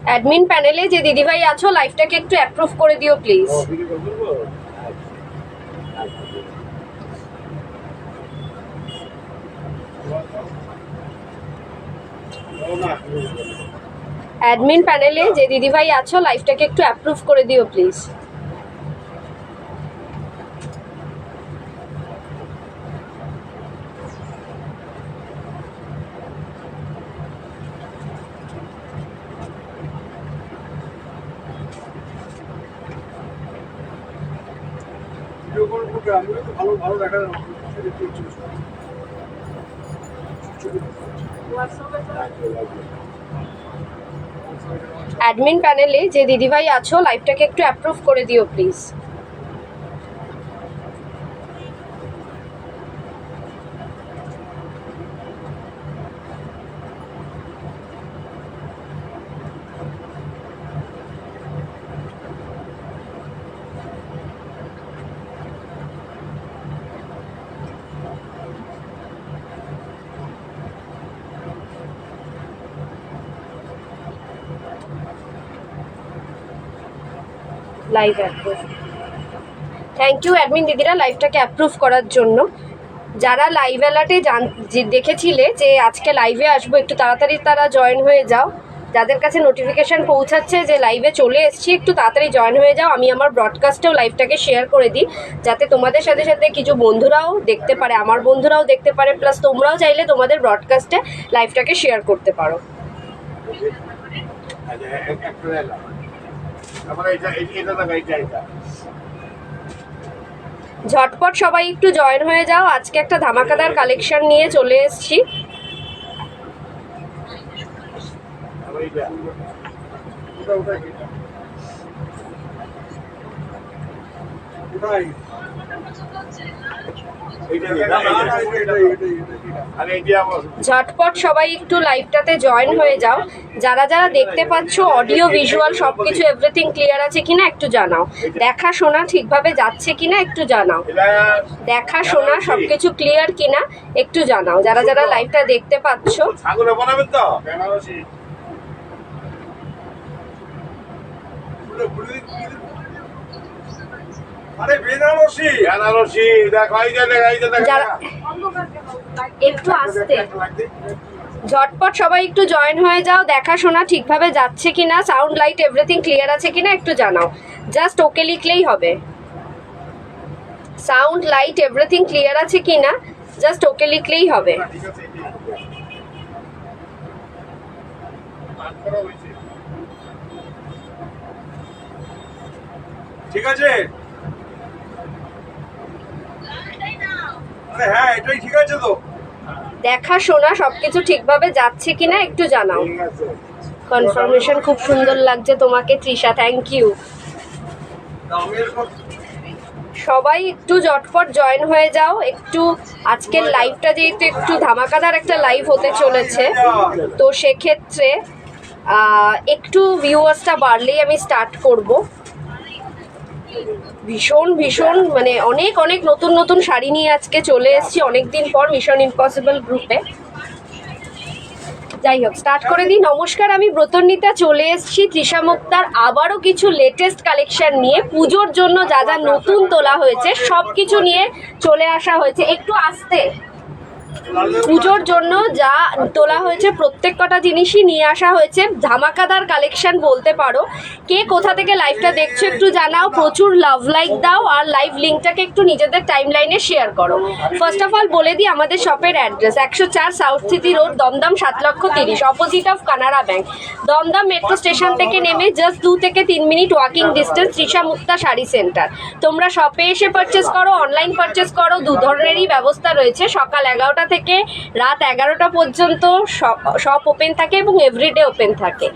Admin প্যানেলে যে দিদিভাই আছো লাইভটাকে একটু অ্যাপ্রুভ করে দিও প্লিজ। অ্যাডমিন প্যানেলে যে দিদিভাই আছো লাইভটাকে একটু অ্যাপ্রুভ করে দিও প্লিজ। অ্যাডমিন প্যানেলে যে দিদিভাই আছো লাইভটাকে একটু অ্যাপ্রুভ করে দিও please. Live approve. Thank you admin দিদিরা লাইভটাকে অ্যাপ্রুভ করার জন্য। যারা লাইভ অ্যালার্টে দেখেছিলে যে আজকে লাইভে আসবো একটু তাড়াতাড়ি তারা জয়েন হয়ে যাও। যাদের কাছে নোটিফিকেশান পৌঁছাচ্ছে যে লাইভে চলে এসেছি একটু তাড়াতাড়ি জয়েন হয়ে যাও। আমি আমার ব্রডকাস্টেও লাইভটাকে শেয়ার করে দিই যাতে তোমাদের সাথে সাথে কিছু বন্ধুরাও দেখতে পারে, আমার বন্ধুরাও দেখতে পারে, প্লাস তোমরাও চাইলে তোমাদের ব্রডকাস্টে লাইভটাকে শেয়ার করতে পারো। ঝটপট সবাই একটু জয়েন হয়ে যাও। আজকে একটা ধামাকাদার কালেকশন নিয়ে চলে এসেছি। ঝটপট সবাই একটু লাইভটাতে জয়েন হয়ে যাও। যারা যারা দেখতে পাচ্ছ অডিও ভিজুয়াল সবকিছু এভরিথিং ক্লিয়ার আছে কিনা একটু জানাও। দেখা শোনা ঠিকভাবে যাচ্ছে কিনা একটু জানাও। দেখা শোনা সবকিছু ক্লিয়ার কিনা একটু জানাও। যারা যারা লাইভটা দেখতে পাচ্ছ একটু আসতে ঝটপট সবাই একটু জয়েন হয়ে যাও। দেখা শোনা ঠিকভাবে যাচ্ছে কিনা, সাউন্ড লাইট এভরিথিং ক্লিয়ার আছে কিনা একটু জানাও। জাস্ট ওকে লিখলেই হবে। সাউন্ড লাইট এভরিথিং ক্লিয়ার আছে কিনা জাস্ট ওকে লিখলেই হবে। ঠিক আছে, হ্যাঁ এটাই ঠিক আছে তো। দেখা শোনা সবকিছু ঠিকভাবে যাচ্ছে কিনা একটু জানাও। কনফার্মেশন খুব সুন্দর লাগছে তোমাকে তৃষা, থ্যাংক ইউ। সবাই একটু ঝটপট জয়েন হয়ে যাও একটু। আজকের লাইভটা যেহেতু একটু ধামাকাদার একটা লাইভ হতে চলেছে, তো সেক্ষেত্রে একটু ভিউয়ার্সটা বাড়লেই আমি স্টার্ট করব। ভীষণ ভীষণ মানে অনেক অনেক নতুন নতুন শাড়ি নিয়ে আজকে চলে এসেছি অনেকদিন পর মিশন ইম্পসিবল গ্রুপে। যাই হোক স্টার্ট করে দিই। নমস্কার, আমি ব্রতর্ণিতা চলে এসেছি তৃষা মুক্তার আবারও কিছু লেটেস্ট কালেকশন নিয়ে। পুজোর জন্য যা যা নতুন তোলা হয়েছে সব কিছু নিয়ে চলে আসা হয়েছে। একটু আসতে পুজোর জন্য যা তোলা হয়েছে প্রত্যেক কটা জিনিসই নিয়ে আসা হয়েছে। ধামাকাদার কালেকশন বলতে পারো। কে কোথা থেকে লাইভটা দেখছো একটু জানাও, প্রচুর লাভ লাইক দাও আর লাইভ লিঙ্কটাকে একটু নিজেদের টাইম লাইনে শেয়ার করো। ফার্স্ট অফ অল বলে দিই আমাদের শপের address 104 south city road, Dum Dum 7,30,000, opposite of Canara bank. Dum Dum metro station থেকে নেমে জাস্ট 2 থেকে 3 minute walking distance Trisha Mukta sari centre. তোমরা শপে এসে পারচেস করো, অনলাইন পারচেস করো, দু ধরনেরই ব্যবস্থা রয়েছে। সকাল 11টা থেকে রাত 11টা পর্যন্ত শপ ওপেন থাকে এবং এভরিডে ওপেন থাকে।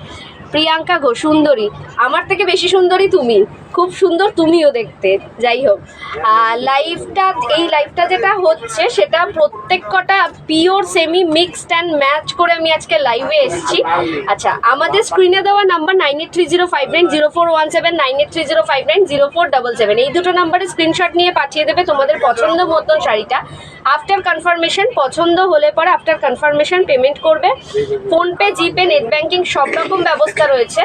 প্রিয়াঙ্কা ঘোষ, সুন্দরী, আমার থেকে বেশি সুন্দরী তুমি। খুব সুন্দর তুমিও দেখতে। যাই হোক, এই লাইভটা যেটা হচ্ছে সেটা প্রত্যেক কটা pure semi mixed and match করে আমি আজকে লাইভে এসেছি। আচ্ছা, আমাদের স্ক্রিনে দেওয়া নাম্বার 9830590417, 9830590477, এই দুটো নাম্বারে স্ক্রিনশট নিয়ে পাঠিয়ে দেবে তোমাদের পছন্দ মতন শাড়িটা। আফটার কনফার্মেশন পছন্দ হলে পরে আফটার কনফার্মেশন পেমেন্ট করবে। ফোনপে, জিপে, নেট ব্যাংকিং সব রকম ব্যবস্থা রয়েছে।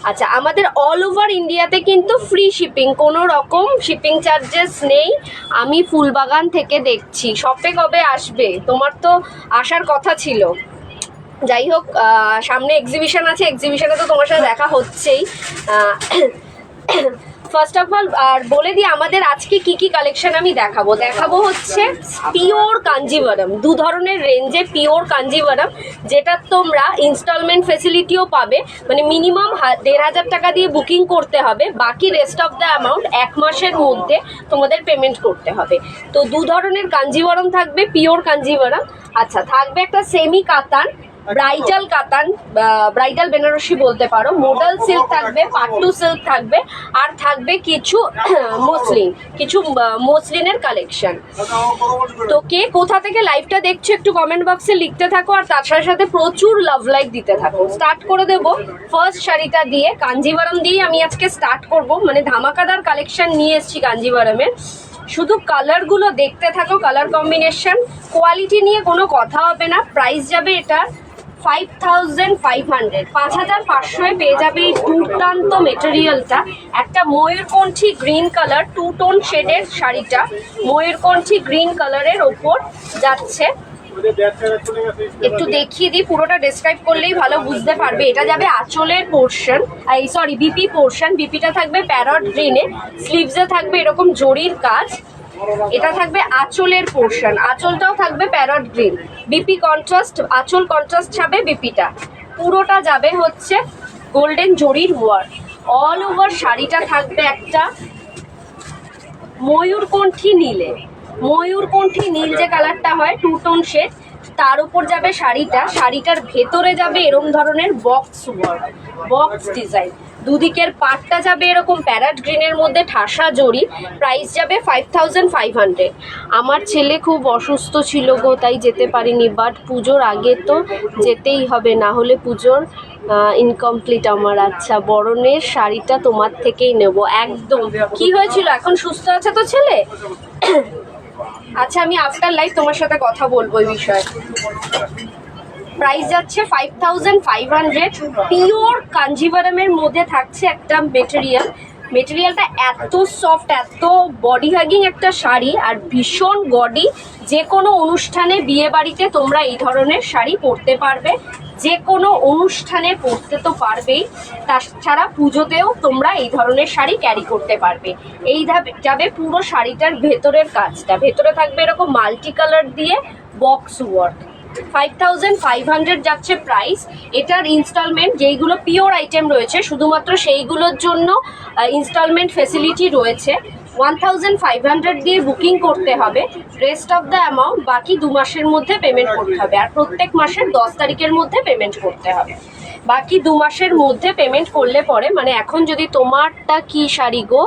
আচ্ছা, আমাদের অল ওভার ইন্ডিয়াতে কিন্তু ফ্রি শিপিং, কোনো রকম শিপিং চার্জেস নেই। আমি ফুলবাগান থেকে দেখছি, শপে কবে আসবে? তোমার তো আসার কথা ছিল। যাই হোক, সামনে এক্সিবিশন আছে, এক্সিবিশনে তো তোমার সাথে দেখা হচ্ছেই। ফার্স্ট অফ অল আর বলে দিই আমাদের আজকে কি কি কালেকশন আমি দেখাবো হচ্ছে পিওর কাঞ্জিভারাম, দু ধরনের রেঞ্জে পিওর কাঞ্জিভারাম, যেটা তোমরা ইনস্টলমেন্ট ফেসিলিটিও পাবে। মানে মিনিমাম ১,৫০০ টাকা দিয়ে বুকিং করতে হবে, বাকি রেস্ট অফ দ্য অ্যামাউন্ট 1 মাসের মধ্যে তোমাদের পেমেন্ট করতে হবে। তো দু ধরনের কাঞ্জিভারাম থাকবে, পিওর কাঞ্জিভারাম। আচ্ছা, থাকবে একটা সেমি কাতান, ব্রাইডাল কাতান, ব্রাইডাল বেনারসি বলতে পারো, মোডাল সিল্ক থাকবে, পাট্টু সিল্ক থাকবে, আর থাকবে কিছু মসলিনের কালেকশন। তো কে কোথা থেকে লাইভটা দেখছো একটু কমেন্ট বক্সে লিখতে থাকো, আর তার সাথে সাথে প্রচুর লাভ লাইক দিতে থাকো। স্টার্ট করে দেবো ফার্স্ট শাড়িটা দিয়ে, কাঞ্জিভারাম দিয়েই আমি আজকে স্টার্ট করব। মানে ধামাকাদার কালেকশন নিয়ে এসেছি কাঞ্জিভারামের। শুধু কালারগুলো দেখতে থাকো, কালার কম্বিনেশন, কোয়ালিটি নিয়ে কোনো কথা হবে না। প্রাইস যাবে এটা 5500, 5500 পেয়ে যাবে এই দুর্দান্ত মেটেরিয়ালটা। একটা ময়ূরকণ্ঠী গ্রিন কালার, 2 টোন শেডের শাড়িটা ময়ূরকণ্ঠী গ্রিন কালারের ওপর যাচ্ছে। একটু দেখিয়ে দিই, পুরোটা ডেসক্রাইব করলেই ভালো বুঝতে পারবে। এটা যাবে আঁচলের পোর্শন, বিপি পোর্শন। বিপিটা থাকবে প্যারট গ্রিনে, স্লিভসে থাকবে এরকম জরির কাজ। এটা থাকবে আঁচলের পোর্শন, আঁচলটাও থাকবে প্যারট গ্রিন। বিপি কন্ট্রাস্ট, আঁচল কন্ট্রাস্ট যাবে বিপিটা। পুরোটা যাবে হচ্ছে গোল্ডেন জরির ওয়ার্ক। অল ওভার শাড়িটা থাকবে একটা ময়ূরকণ্ঠী নীলে, ময়ূরকণ্ঠী নীল যে কালারটা হয় 2 টোন শেড, তার উপর যাবে শাড়িটা। শাড়িটার ভেতরে যাবে এরকম ধরনের বক্স ওয়ার্ক, বক্স ডিজাইন। দুদিকের পাটটা যাবে এরকম প্যারট গ্রিনের মধ্যে ঠাসা জড়ি। প্রাইস যাবে 5500। আমার ছেলে খুব অসুস্থ ছিল গো, তাই যেতে পারিনি, বাট পুজোর আগে তো যেতেই হবে, না হলে পুজোর ইনকমপ্লিট আমার। আচ্ছা, বরণের শাড়িটা তোমার থেকেই নেব। একদম। কি হয়েছিল, এখন সুস্থ আছে তো ছেলে? আচ্ছা, আমি আফটার লাইভ তোমার সাথে কথা বলবো এই বিষয়ে। প্রাইস যাচ্ছে 5500। পিওর কাঞ্জিভারামের মধ্যে থাকছে একটা মেটেরিয়ালটা এত সফট, এত বডি হাগিং একটা শাড়ি, আর ভীষণ গডি। যে কোনো অনুষ্ঠানে, বিয়ে বাড়িতে তোমরা এই ধরনের শাড়ি পরতে পারবে, যে কোনো অনুষ্ঠানে পরতে তো পারবেই, তাছাড়া পুজোতেও তোমরা এই ধরনের শাড়ি ক্যারি করতে পারবে। এই যাবে পুরো শাড়িটার ভেতরের কাজটা, ভেতরে থাকবে এরকম মাল্টি কালার দিয়ে বক্স ওয়ার্ক। 5500 যাচ্ছে প্রাইস। এটার ইনস্টলমেন্ট, যেইগুলো পিওর আইটেম রয়েছে শুধুমাত্র সেইগুলোর জন্য ইনস্টলমেন্ট ফেসিলিটি রয়েছে। 1500 দিয়ে বুকিং করতে হবে, রেস্ট অফ দ্য অ্যামাউন্ট বাকি 2 মাসের মধ্যে পেমেন্ট করতে হবে, আর প্রত্যেক মাসের 10 তারিখের মধ্যে পেমেন্ট করতে হবে। বাকি 2 মাসের মধ্যে পেমেন্ট করলে পরে, মানে এখন যদি তোমারটা কি শাড়ি গো,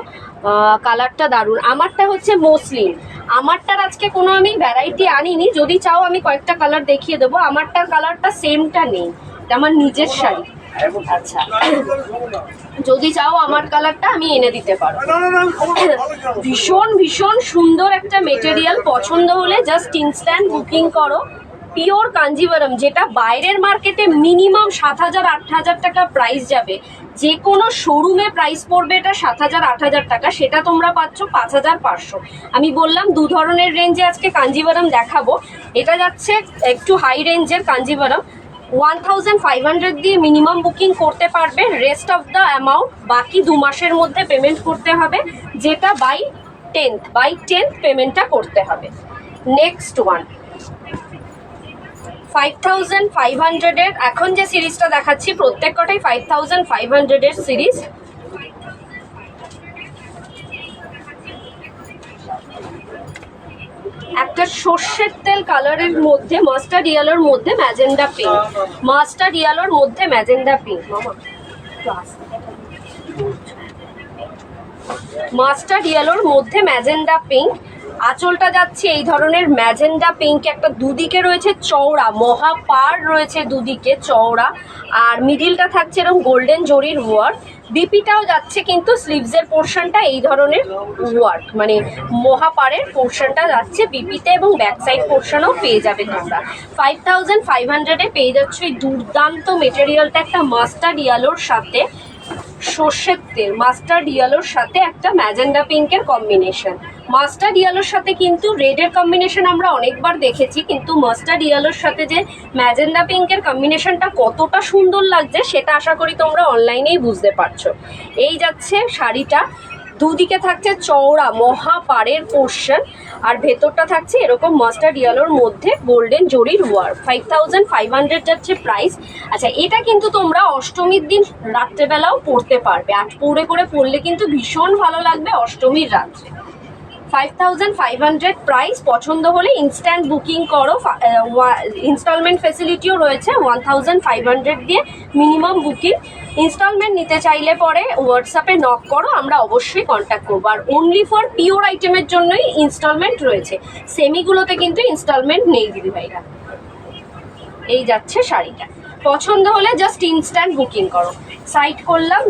কালারটা দারুণ। আমারটা হচ্ছে মসলিন। আমারটার আজকে কোনো আমি ভ্যারাইটি আনিনি, যদি চাও আমি কয়েকটা কালার দেখিয়ে দেবো। আমারটার কালারটা সেমটা নেই, আমার নিজের শাড়ি। আচ্ছা, যদি চাও আমার কালারটা আমি এনে দিতে পারবো। ভীষণ ভীষণ সুন্দর একটা মেটেরিয়াল, পছন্দ হলে জাস্ট ইনস্ট্যান্ট বুকিং করো। পিওর কাঞ্জিভারাম, যেটা বাইরের মার্কেটে মিনিমাম 7000-8000 টাকা প্রাইস যাবে, যে কোনো শোরুমে প্রাইস পড়বে এটা 7000-8000 টাকা, সেটা তোমরা পাচ্ছ 5500। আমি বললাম 2 ধরনের রেঞ্জে আজকে কাঞ্জিভারাম দেখাবো। এটা যাচ্ছে একটু হাই রেঞ্জের কাঞ্জিভারাম, 1500 দিয়ে মিনিমাম বুকিং করতে পারবে, রেস্ট অফ দ্য অ্যামাউন্ট বাকি 2 মাসের মধ্যে পেমেন্ট করতে হবে, যেটা বাই 10th পেমেন্টটা করতে হবে। নেক্সট ওয়ান 5500 এর, এখন যে সিরিজটা দেখাচ্ছি প্রত্যেক কটাই 5500 এর সিরিজ। একটা সর্ষের তেল কালারের মধ্যে মাস্টার্ড ইয়েলোর মধ্যে ম্যাজেন্ডা পিঙ্ক, মাস্টার্ড ইয়েলোর মধ্যে ম্যাজেন্ডা পিঙ্ক। মামা মাস্টার্ড ইয়েলোর মধ্যে ম্যাজেন্ডা পিঙ্ক, আঁচলটা যাচ্ছে এই ধরনের ম্যাজেন্ডা পিঙ্ক, একটা দুদিকে রয়েছে চওড়া, মহা পাড় রয়েছে দুদিকে চওড়া, আর মিডিলটা থাকছে এরকম গোল্ডেন জরির ওয়ার্ক। বিপিটাও যাচ্ছে কিন্তু স্লিভসের পোর্শনটা এই ধরনের ওয়ার্ক, মানে মহাপাড়ের পোর্শনটা যাচ্ছে বিপিতে, এবং ব্যাক সাইড পোর্শনও পেয়ে যাবে তোমরা। 5500-এ পেয়ে যাচ্ছ এই দুর্দান্ত মেটেরিয়ালটা, একটা মাস্টার্ড ইয়েলোর সাথে সর্ষের তেল, মাস্টার্ড ইয়েলোর সাথে একটা ম্যাজেন্ডা পিঙ্কের কম্বিনেশন। মাস্টার্ড ইয়েলোর সাথে কিন্তু রেডের কম্বিনেশন আমরা অনেকবার দেখেছি, কিন্তু মাস্টার্ড ইয়েলোর সাথে যে ম্যাজেন্ডা পিঙ্কের কম্বিনেশনটা কতটা সুন্দর লাগছে সেটা আশা করি তোমরা অনলাইনেই বুঝতে পারছো। এই যাচ্ছে শাড়িটা, দুদিকে থাকছে চওড়া মহা পাড়ের পোর্শন, আর ভেতরটা থাকছে এরকম মাস্টার্ড ইয়েলোর মধ্যে গোল্ডেন জরির ওয়ার্ক। 5500 যাচ্ছে প্রাইস। আচ্ছা, এটা কিন্তু তোমরা অষ্টমীর দিন রাত্রেবেলাও পরতে পারবে, আর পরলে কিন্তু ভীষণ ভালো লাগবে অষ্টমীর রাত্রে। 5500 প্রাইস। পছন্দ হলে ইনস্ট্যান্ট বুকিং করো, ইনস্টলমেন্ট ফেসিলিটিও রয়েছে 1500 দিয়ে মিনিমাম বুকিং। ইনস্টলমেন্ট নিতে চাইলে পরে হোয়াটসঅ্যাপে নক করো, আমরা অবশ্যই কন্ট্যাক্ট করবো। আর অনলি ফর পিওর আইটেমের জন্যই ইনস্টলমেন্ট রয়েছে, সেমিগুলোতে কিন্তু ইনস্টলমেন্ট নেই দিদি ভাইরা। এই যাচ্ছে শাড়িটা, পছন্দ হলে জাস্ট ইনস্ট্যান্ট বুকিং করো। সাইড করলাম।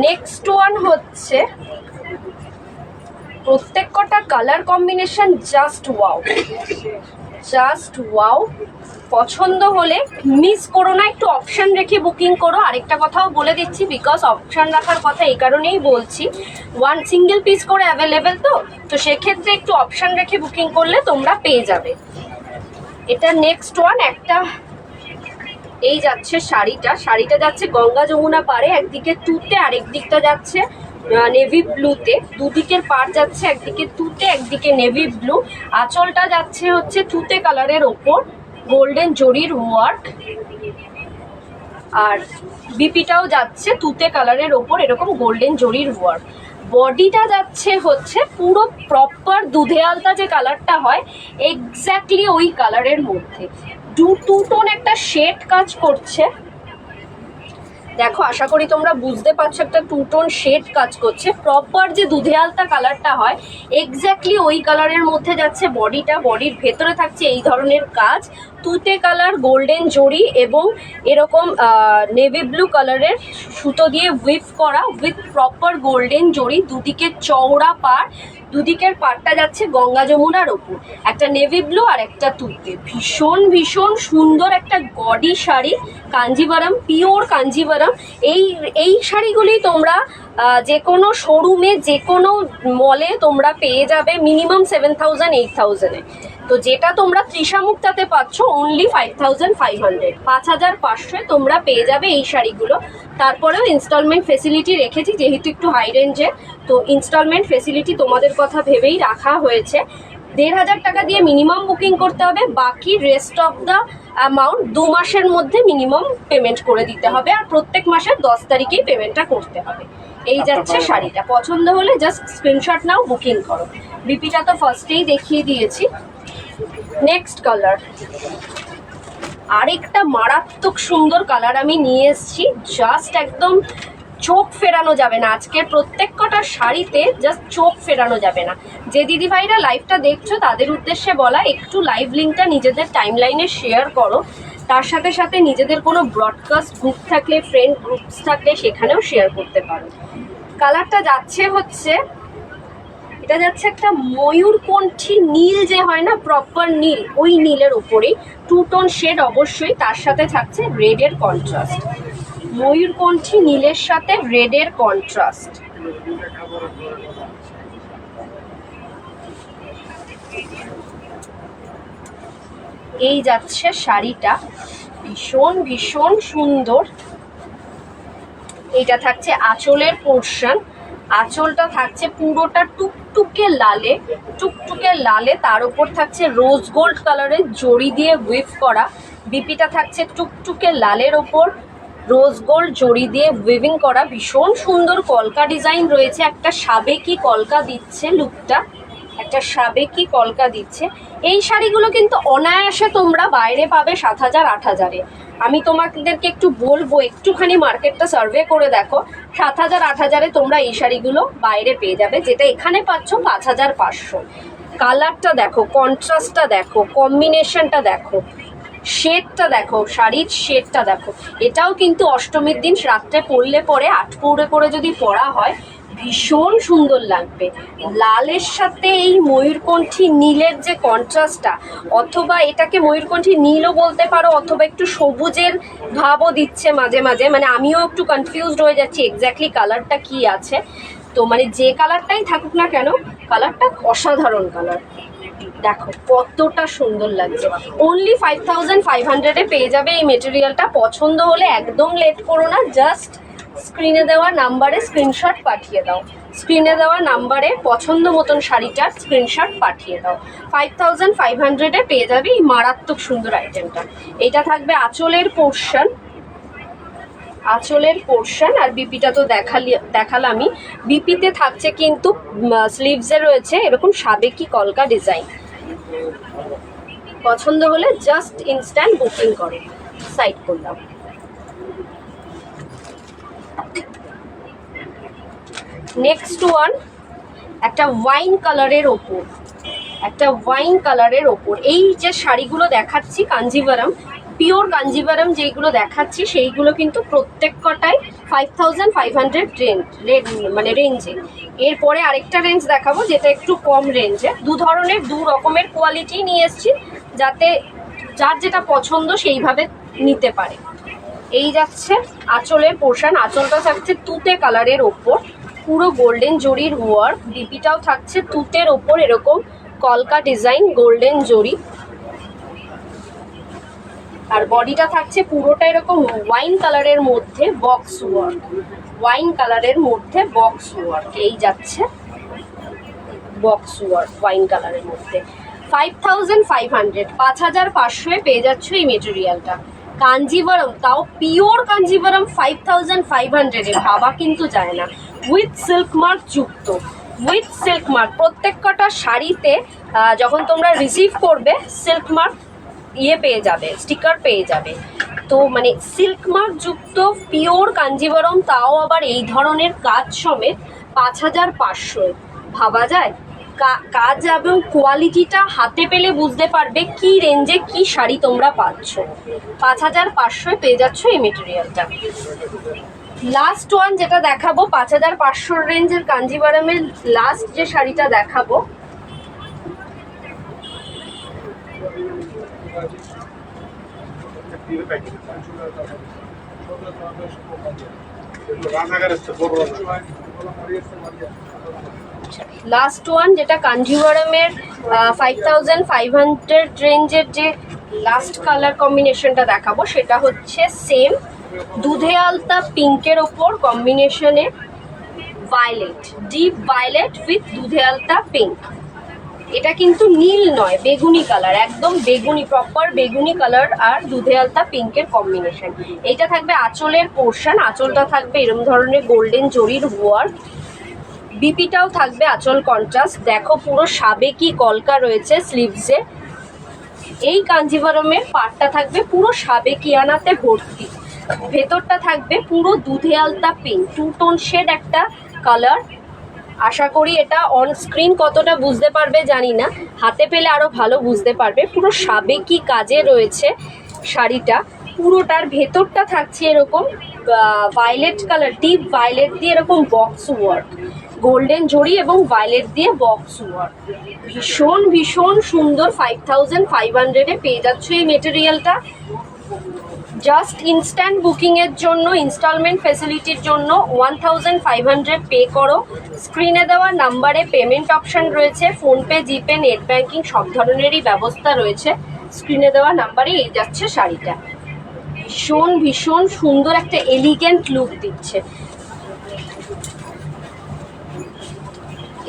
নেক্সট ওয়ান হচ্ছে, প্রত্যেক কটা কালার কম্বিনেশন জাস্ট ওয়াও। পছন্দ হলে মিস করো না, একটু অপশন রেখে বুকিং করো। আরেকটা কথাও বলে দিচ্ছি, বিকজ অপশন রাখার কথা এই কারণেই বলছি, ওয়ান সিঙ্গেল পিস করে অ্যাভেলেবেল, তো সেক্ষেত্রে একটু অপশন রেখে বুকিং করলে তোমরা পেয়ে যাবে। এটা নেক্সট ওয়ান একটা। এই যাচ্ছে শাড়িটা যাচ্ছে গঙ্গা যমুনা পাড়ে, একদিকে তুতে আর একদিকটা যাচ্ছে নেভি ব্লুতে, দুদিকের পাড় যাচ্ছে একদিকে তুতে একদিকে নেভি ব্লু। আঁচলটা যাচ্ছে হচ্ছে তুতে কালারের ওপর গোল্ডেন জরির ওয়ার্ক, আর বিপিটাও যাচ্ছে তুতে কালারের ওপর এরকম গোল্ডেন জরির ওয়ার্ক। বডিটা যাচ্ছে হচ্ছে পুরো প্রপার দুধে আলতা যে কালারটা হয় এক্স্যাক্টলি ওই কালারের মধ্যে টু টোন একটা শেড কাজ করছে। দেখো, আশা করি তোমরা বুঝতে পারছো, একটা টু টোন শেড কাজ করছে। প্রপার যে দুধে আলতা কালারটা হয় এক্স্যাক্টলি ওই কালারের মধ্যে যাচ্ছে বডিটা। বডির ভেতরে থাকছে এই ধরনের কাজ, তুতে কালার, গোল্ডেন জরি এবং এরকম নেভি ব্লু কালারের সুতো দিয়ে উইভ করা উইথ প্রপার গোল্ডেন জরি। দুদিকে চওড়া পাড়, দুদিকের পাড়টা যাচ্ছে গঙ্গা যমুনার ওপর, একটা নেভি ব্লু আর একটা তুতে। ভীষণ সুন্দর একটা গডি শাড়ি, কাঞ্জিভারাম, পিওর কাঞ্জিভারাম। এই শাড়িগুলি তোমরা যে কোনো শোরুমে, যে কোনো মলে তোমরা পেয়ে যাবে মিনিমাম 7000-8000-এ। তো যেটা তোমরা তৃষা মুক্তাতে পাচ্ছ অনলি 5500, 5500 তোমরা পেয়ে যাবে এই শাড়িগুলো। তারপরেও ইনস্টলমেন্ট ফেসিলিটি রেখেছি, যেহেতু একটু হাই রেঞ্জে, তো ইনস্টলমেন্ট ফেসিলিটি তোমাদের কথা ভেবেই রাখা হয়েছে। 1500 টাকা দিয়ে মিনিমাম বুকিং করতে হবে, বাকি রেস্ট অফ দ্য অ্যামাউন্ট 2 মাসের মধ্যে মিনিমাম পেমেন্ট করে দিতে হবে, আর প্রত্যেক মাসের 10 তারিখেই পেমেন্টটা করতে হবে। এই যাচ্ছে শাড়িটা, পছন্দ হলে জাস্ট স্ক্রিনশট নাও, বুকিং করো। বিপিটা তো ফার্স্টেই দেখিয়ে দিয়েছি। নেক্সট কালার, আরেকটা মারাত্মক সুন্দর কালার আমি নিয়ে এসেছি, জাস্ট একদম চোখ ফেরানো যাবে না। আজকের প্রত্যেক কটা শাড়িতে জাস্ট চোখ ফেরানো যাবে না। যে দিদি ভাইরা লাইভটা দেখছো তাদের উদ্দেশ্যে বলা, একটু লাইভ লিঙ্কটা নিজেদের টাইমলাইনে শেয়ার করো, তার সাথে সাথে নিজেদের কোনো ব্রডকাস্ট গ্রুপ থাকলে, ফ্রেন্ড গ্রুপস থাকলে সেখানেও শেয়ার করতে পারো। কালারটা যাচ্ছে হচ্ছে, এটা যাচ্ছে একটা ময়ূরকণ্ঠী নীল, যে হয় না প্রপার নীল, ওই নীলের উপরেই টু টোন শেড অবশ্যই, তার সাথে থাকছে রেডের কন্ট্রাস্ট। ময়ূরকণ্ঠী নীলের সাথে রেডের কন্ট্রাস্ট। এই যাচ্ছে শাড়িটা, ভীষণ সুন্দর। এইটা থাকছে আঁচলের পোর্শন, আঁচলটা থাকছে পুরোটা টুকটুকে লালে, তার উপর থাকছে রোজ গোল্ড কালারের জড়ি দিয়ে উইভ করা। বিপিটা থাকছে টুকটুকে লালের ওপর রোজ গোল্ড জড়ি দিয়ে উইভিং করা। ভীষণ সুন্দর কলকা ডিজাইন রয়েছে, একটা সাবেকি কলকা দিচ্ছে লুকটা, একটা সাবেকি কলকা দিচ্ছে। এই শাড়িগুলো কিন্তু অনায়াসে তোমরা বাইরে পাবে 7000-8000-এ। আমি তোমাদেরকে একটু বলবো, একটুখানি মার্কেটটা সার্ভে করে দেখো, 7,000 8,000-এ তোমরা এই শাড়িগুলো বাইরে পেয়ে যাবে, যেটা এখানে পাচ্ছ 5,500। কালারটা দেখো, কন্ট্রাস্টটা দেখো, কম্বিনেশনটা দেখো, শেডটা দেখো, শাড়ির শেডটা দেখো। এটাও কিন্তু অষ্টমীর দিন রাত্রে পরলে পরে আটপৌরে করে যদি পরা হয় ভীষণ সুন্দর লাগবে। লালের সাথে এই ময়ূরকণ্ঠী নীলের যে কন্ট্রাস্টটা, অথবা এটাকে ময়ূরকণ্ঠী নীলও বলতে পারো, অথবা একটু সবুজের ভাবও দিচ্ছে মাঝে মাঝে, মানে আমিও একটু কনফিউজড হয়ে যাচ্ছি এক্স্যাক্টলি কালারটা কি আছে। তো মানে যে কালারটাই থাকুক না কেন, কালারটা অসাধারণ কালার। দেখো কতটা সুন্দর লাগছে। অনলি 5,500-এ পেয়ে যাবে এই মেটেরিয়ালটা। পছন্দ হলে একদম লেট করো না, জাস্ট স্ক্রিনে দেওয়া নাম্বারে স্ক্রিনশট পাঠিয়ে দাও। স্ক্রিনে দেওয়া নাম্বারে পছন্দ মতন শাড়িটার স্ক্রিনশট পাঠিয়ে দাও। 5,500-এ পেয়ে যাবে এই মারাত্মক সুন্দর আইটেমটা। এটা থাকবে আঁচলের পোর্শন, আঁচলের পোর্শন। আর বিপিটা তো দেখালামই। বিপিতে থাকছে কিন্তু স্লিভসে রয়েছে এরকম সাবেকি কলকা ডিজাইন। পছন্দ হলে জাস্ট ইনস্ট্যান্ট বুকিং করো। সাইড করলাম। নেক্সট ওয়ান, একটা ওয়াইন কালারের ওপর, একটা ওয়াইন কালারের ওপর এই যে শাড়িগুলো দেখাচ্ছি কাঞ্জিভারাম, পিওর কাঞ্জিভারাম যেইগুলো দেখাচ্ছি সেইগুলো কিন্তু প্রত্যেক কটাই 5,500 মানে রেঞ্জে। এরপরে আরেকটা রেঞ্জ দেখাবো যেটা একটু কম রেঞ্জে। দু রকমের কোয়ালিটি নিয়ে এসেছি, যাতে যার যেটা পছন্দ সেইভাবে নিতে পারে। এই যাচ্ছে আঁচলের পোর্শন। আঁচলটা থাকছে তুতে কালারের ওপর, পুরো গোল্ডেন জরির ওয়ার্ক। বিপিটাও থাকছে তুতের ওপর এরকম কলকা ডিজাইন, গোল্ডেন জরি। আর বডিটা থাকছে পুরোটা এরকম ওয়াইন কালারের মধ্যে বক্স ওয়ার্ক, ওয়াইন কালারের মধ্যে বক্স ওয়ার্ক। এই যাচ্ছে বক্স ওয়ার্ক ওয়াইন কালারের মধ্যে। 5,500, 5,500-এ পেয়ে যাচ্ছ এই মেটেরিয়ালটা। কাঞ্জিভারম, তাও পিওর কাঞ্জিভারম 5,500-এ ভাবা কিন্তু যায় না। উইথ সিল্ক মার্ক যুক্ত, উইথ সিল্ক মার্ক। প্রত্যেক কটা শাড়িতে যখন তোমরা রিসিভ করবে সিল্ক মার্ক পেয়ে যাবে, স্টিকার পেয়ে যাবে। তো মানে সিল্ক মার্ক যুক্ত পিওর কাঞ্জিভারম, তাও আবার এই ধরনের কাজ সমেত 5,500। ভাবা যায়? কাজ এবং কোয়ালিটিটা হাতে পেলে বুঝতে পারবে কি রেঞ্জে কি শাড়ি তোমরা পাচ্ছ। 5,500-এ পেয়ে যাচ্ছ এই মেটেরিয়ালটা। লাস্ট ওয়ান যেটা দেখাবো 5,500 রেঞ্জের কাঞ্জিভারমের লাস্ট যে শাড়িটা দেখাবো, লাস্ট ওয়ান যেটা কাঞ্জিভারমের 5,500 রেঞ্জের যে লাস্ট কালার কম্বিনেশনটা দেখাবো, সেটা হচ্ছে সেম দুধে আলতা পিঙ্কের ওপর কম্বিনেশনে ভায়োলেট, ডিপ ভায়োলেট উইথ দুধে আলতা পিঙ্ক। এটা কিন্তু নীল নয়, বেগুনি কালার, একদম বেগুনি, প্রপার বেগুনি কালার আর দুধে আলতা পিঙ্কের কম্বিনেশন। এইটা থাকবে আঁচলের পোর্শন। আঁচলটা থাকবে এরকম ধরনের গোল্ডেন জরির ওয়ার্ক। বিপিটাও থাকবে আঁচল কন্ট্রাস্ট। দেখো পুরো সাবেকি কলকা রয়েছে স্লিভসে। এই কাঞ্জিভারমের পাটটা থাকবে পুরো সাবেকিয়ানাতে ভর্তি। ভেতরটা থাকবে পুরো দুধে আলতা পিঙ্ক, টু টোন শেড একটা কালার। আশা করি এটা অন স্ক্রিন কতটা বুঝতে পারবে জানি না, হাতে পেলে আরও ভালো বুঝতে পারবে। পুরো সাবেকি কাজে রয়েছে শাড়িটা। পুরোটার ভেতরটা থাকছে এরকম ভায়োলেট কালার, ডিপ ভায়োলেট দিয়ে এরকম বক্স ওয়ার্ক, গোল্ডেন জরি এবং ভায়োলেট দিয়ে বক্স ওয়ার্ক। ভীষণ ভীষণ সুন্দর। 5,500-এ পেয়ে যাচ্ছ এই মেটেরিয়ালটা। জাস্ট ইনস্ট্যান্ট বুকিংয়ের জন্য, ইনস্টলমেন্ট ফেসিলিটির জন্য 1,500 পে করো। স্ক্রিনে দেওয়া নাম্বারে পেমেন্ট অপশান রয়েছে, ফোনপে, জিপে, নেট ব্যাঙ্কিং সব ধরনেরই ব্যবস্থা রয়েছে। স্ক্রিনে দেওয়া নাম্বারে এই যাচ্ছে শাড়িটা। ভীষণ ভীষণ সুন্দর একটা এলিগেন্ট লুক দিচ্ছে।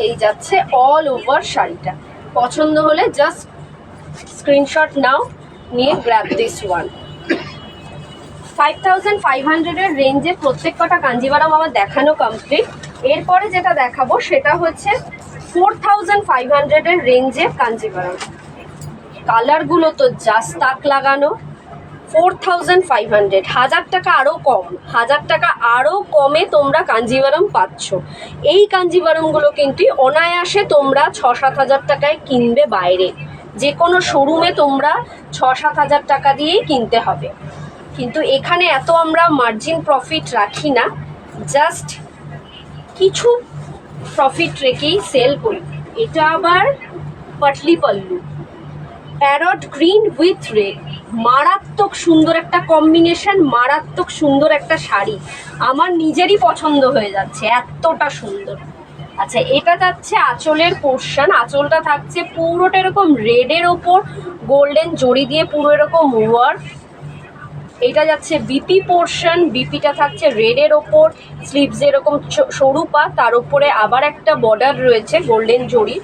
এই যাচ্ছে অল ওভার শাড়িটা। পছন্দ হলে জাস্ট স্ক্রিনশট নাও, নিয়ে গ্র্যাব দিস ওয়ান। 5,500-এর রেঞ্জে প্রত্যেক কটা কাঞ্জিভারম আমার দেখানো কমপ্লিট। এরপরে যেটা দেখাবো সেটা হচ্ছে 4,500-এর রেঞ্জে কাঞ্জিভারম। কালারগুলো তো জাস্ট তাক লাগানো, 4,500, 1000 টাকা আরও কম, 1000 টাকা আরও কমে তোমরা কাঞ্জিভারম পাচ্ছ। এই কাঞ্জিভারমগুলো কিন্তু অনায়াসে তোমরা 6-7 হাজার টাকায় কিনবে বাইরে, যে কোনো শোরুমে তোমরা 6-7 হাজার টাকা দিয়েই কিনতে হবে। কিন্তু এখানে এত আমরা মার্জিন প্রফিট রাখি না, জাস্ট কিছু প্রফিট রেখেই সেল করি। এটা আবার Patli pallu, parrot green with red, মারাত্মক সুন্দর একটা কম্বিনেশন, মারাত্মক সুন্দর একটা শাড়ি, আমার নিজেরই পছন্দ হয়ে যাচ্ছে, এতটা সুন্দর। আচ্ছা, এটা যাচ্ছে আঁচলের পোর্শন, আঁচলটা থাকছে পুরোটা এরকম রেডের ওপর গোল্ডেন জড়ি দিয়ে পুরো এরকম ওয়ার্ক। এটা যাচ্ছে বিপি পোর্শন, বিপিটা থাকছে রেডের ওপর, স্লিভস এরকম সরু পা, তার উপরে আবার একটা বর্ডার রয়েছে গোল্ডেন জড়ি।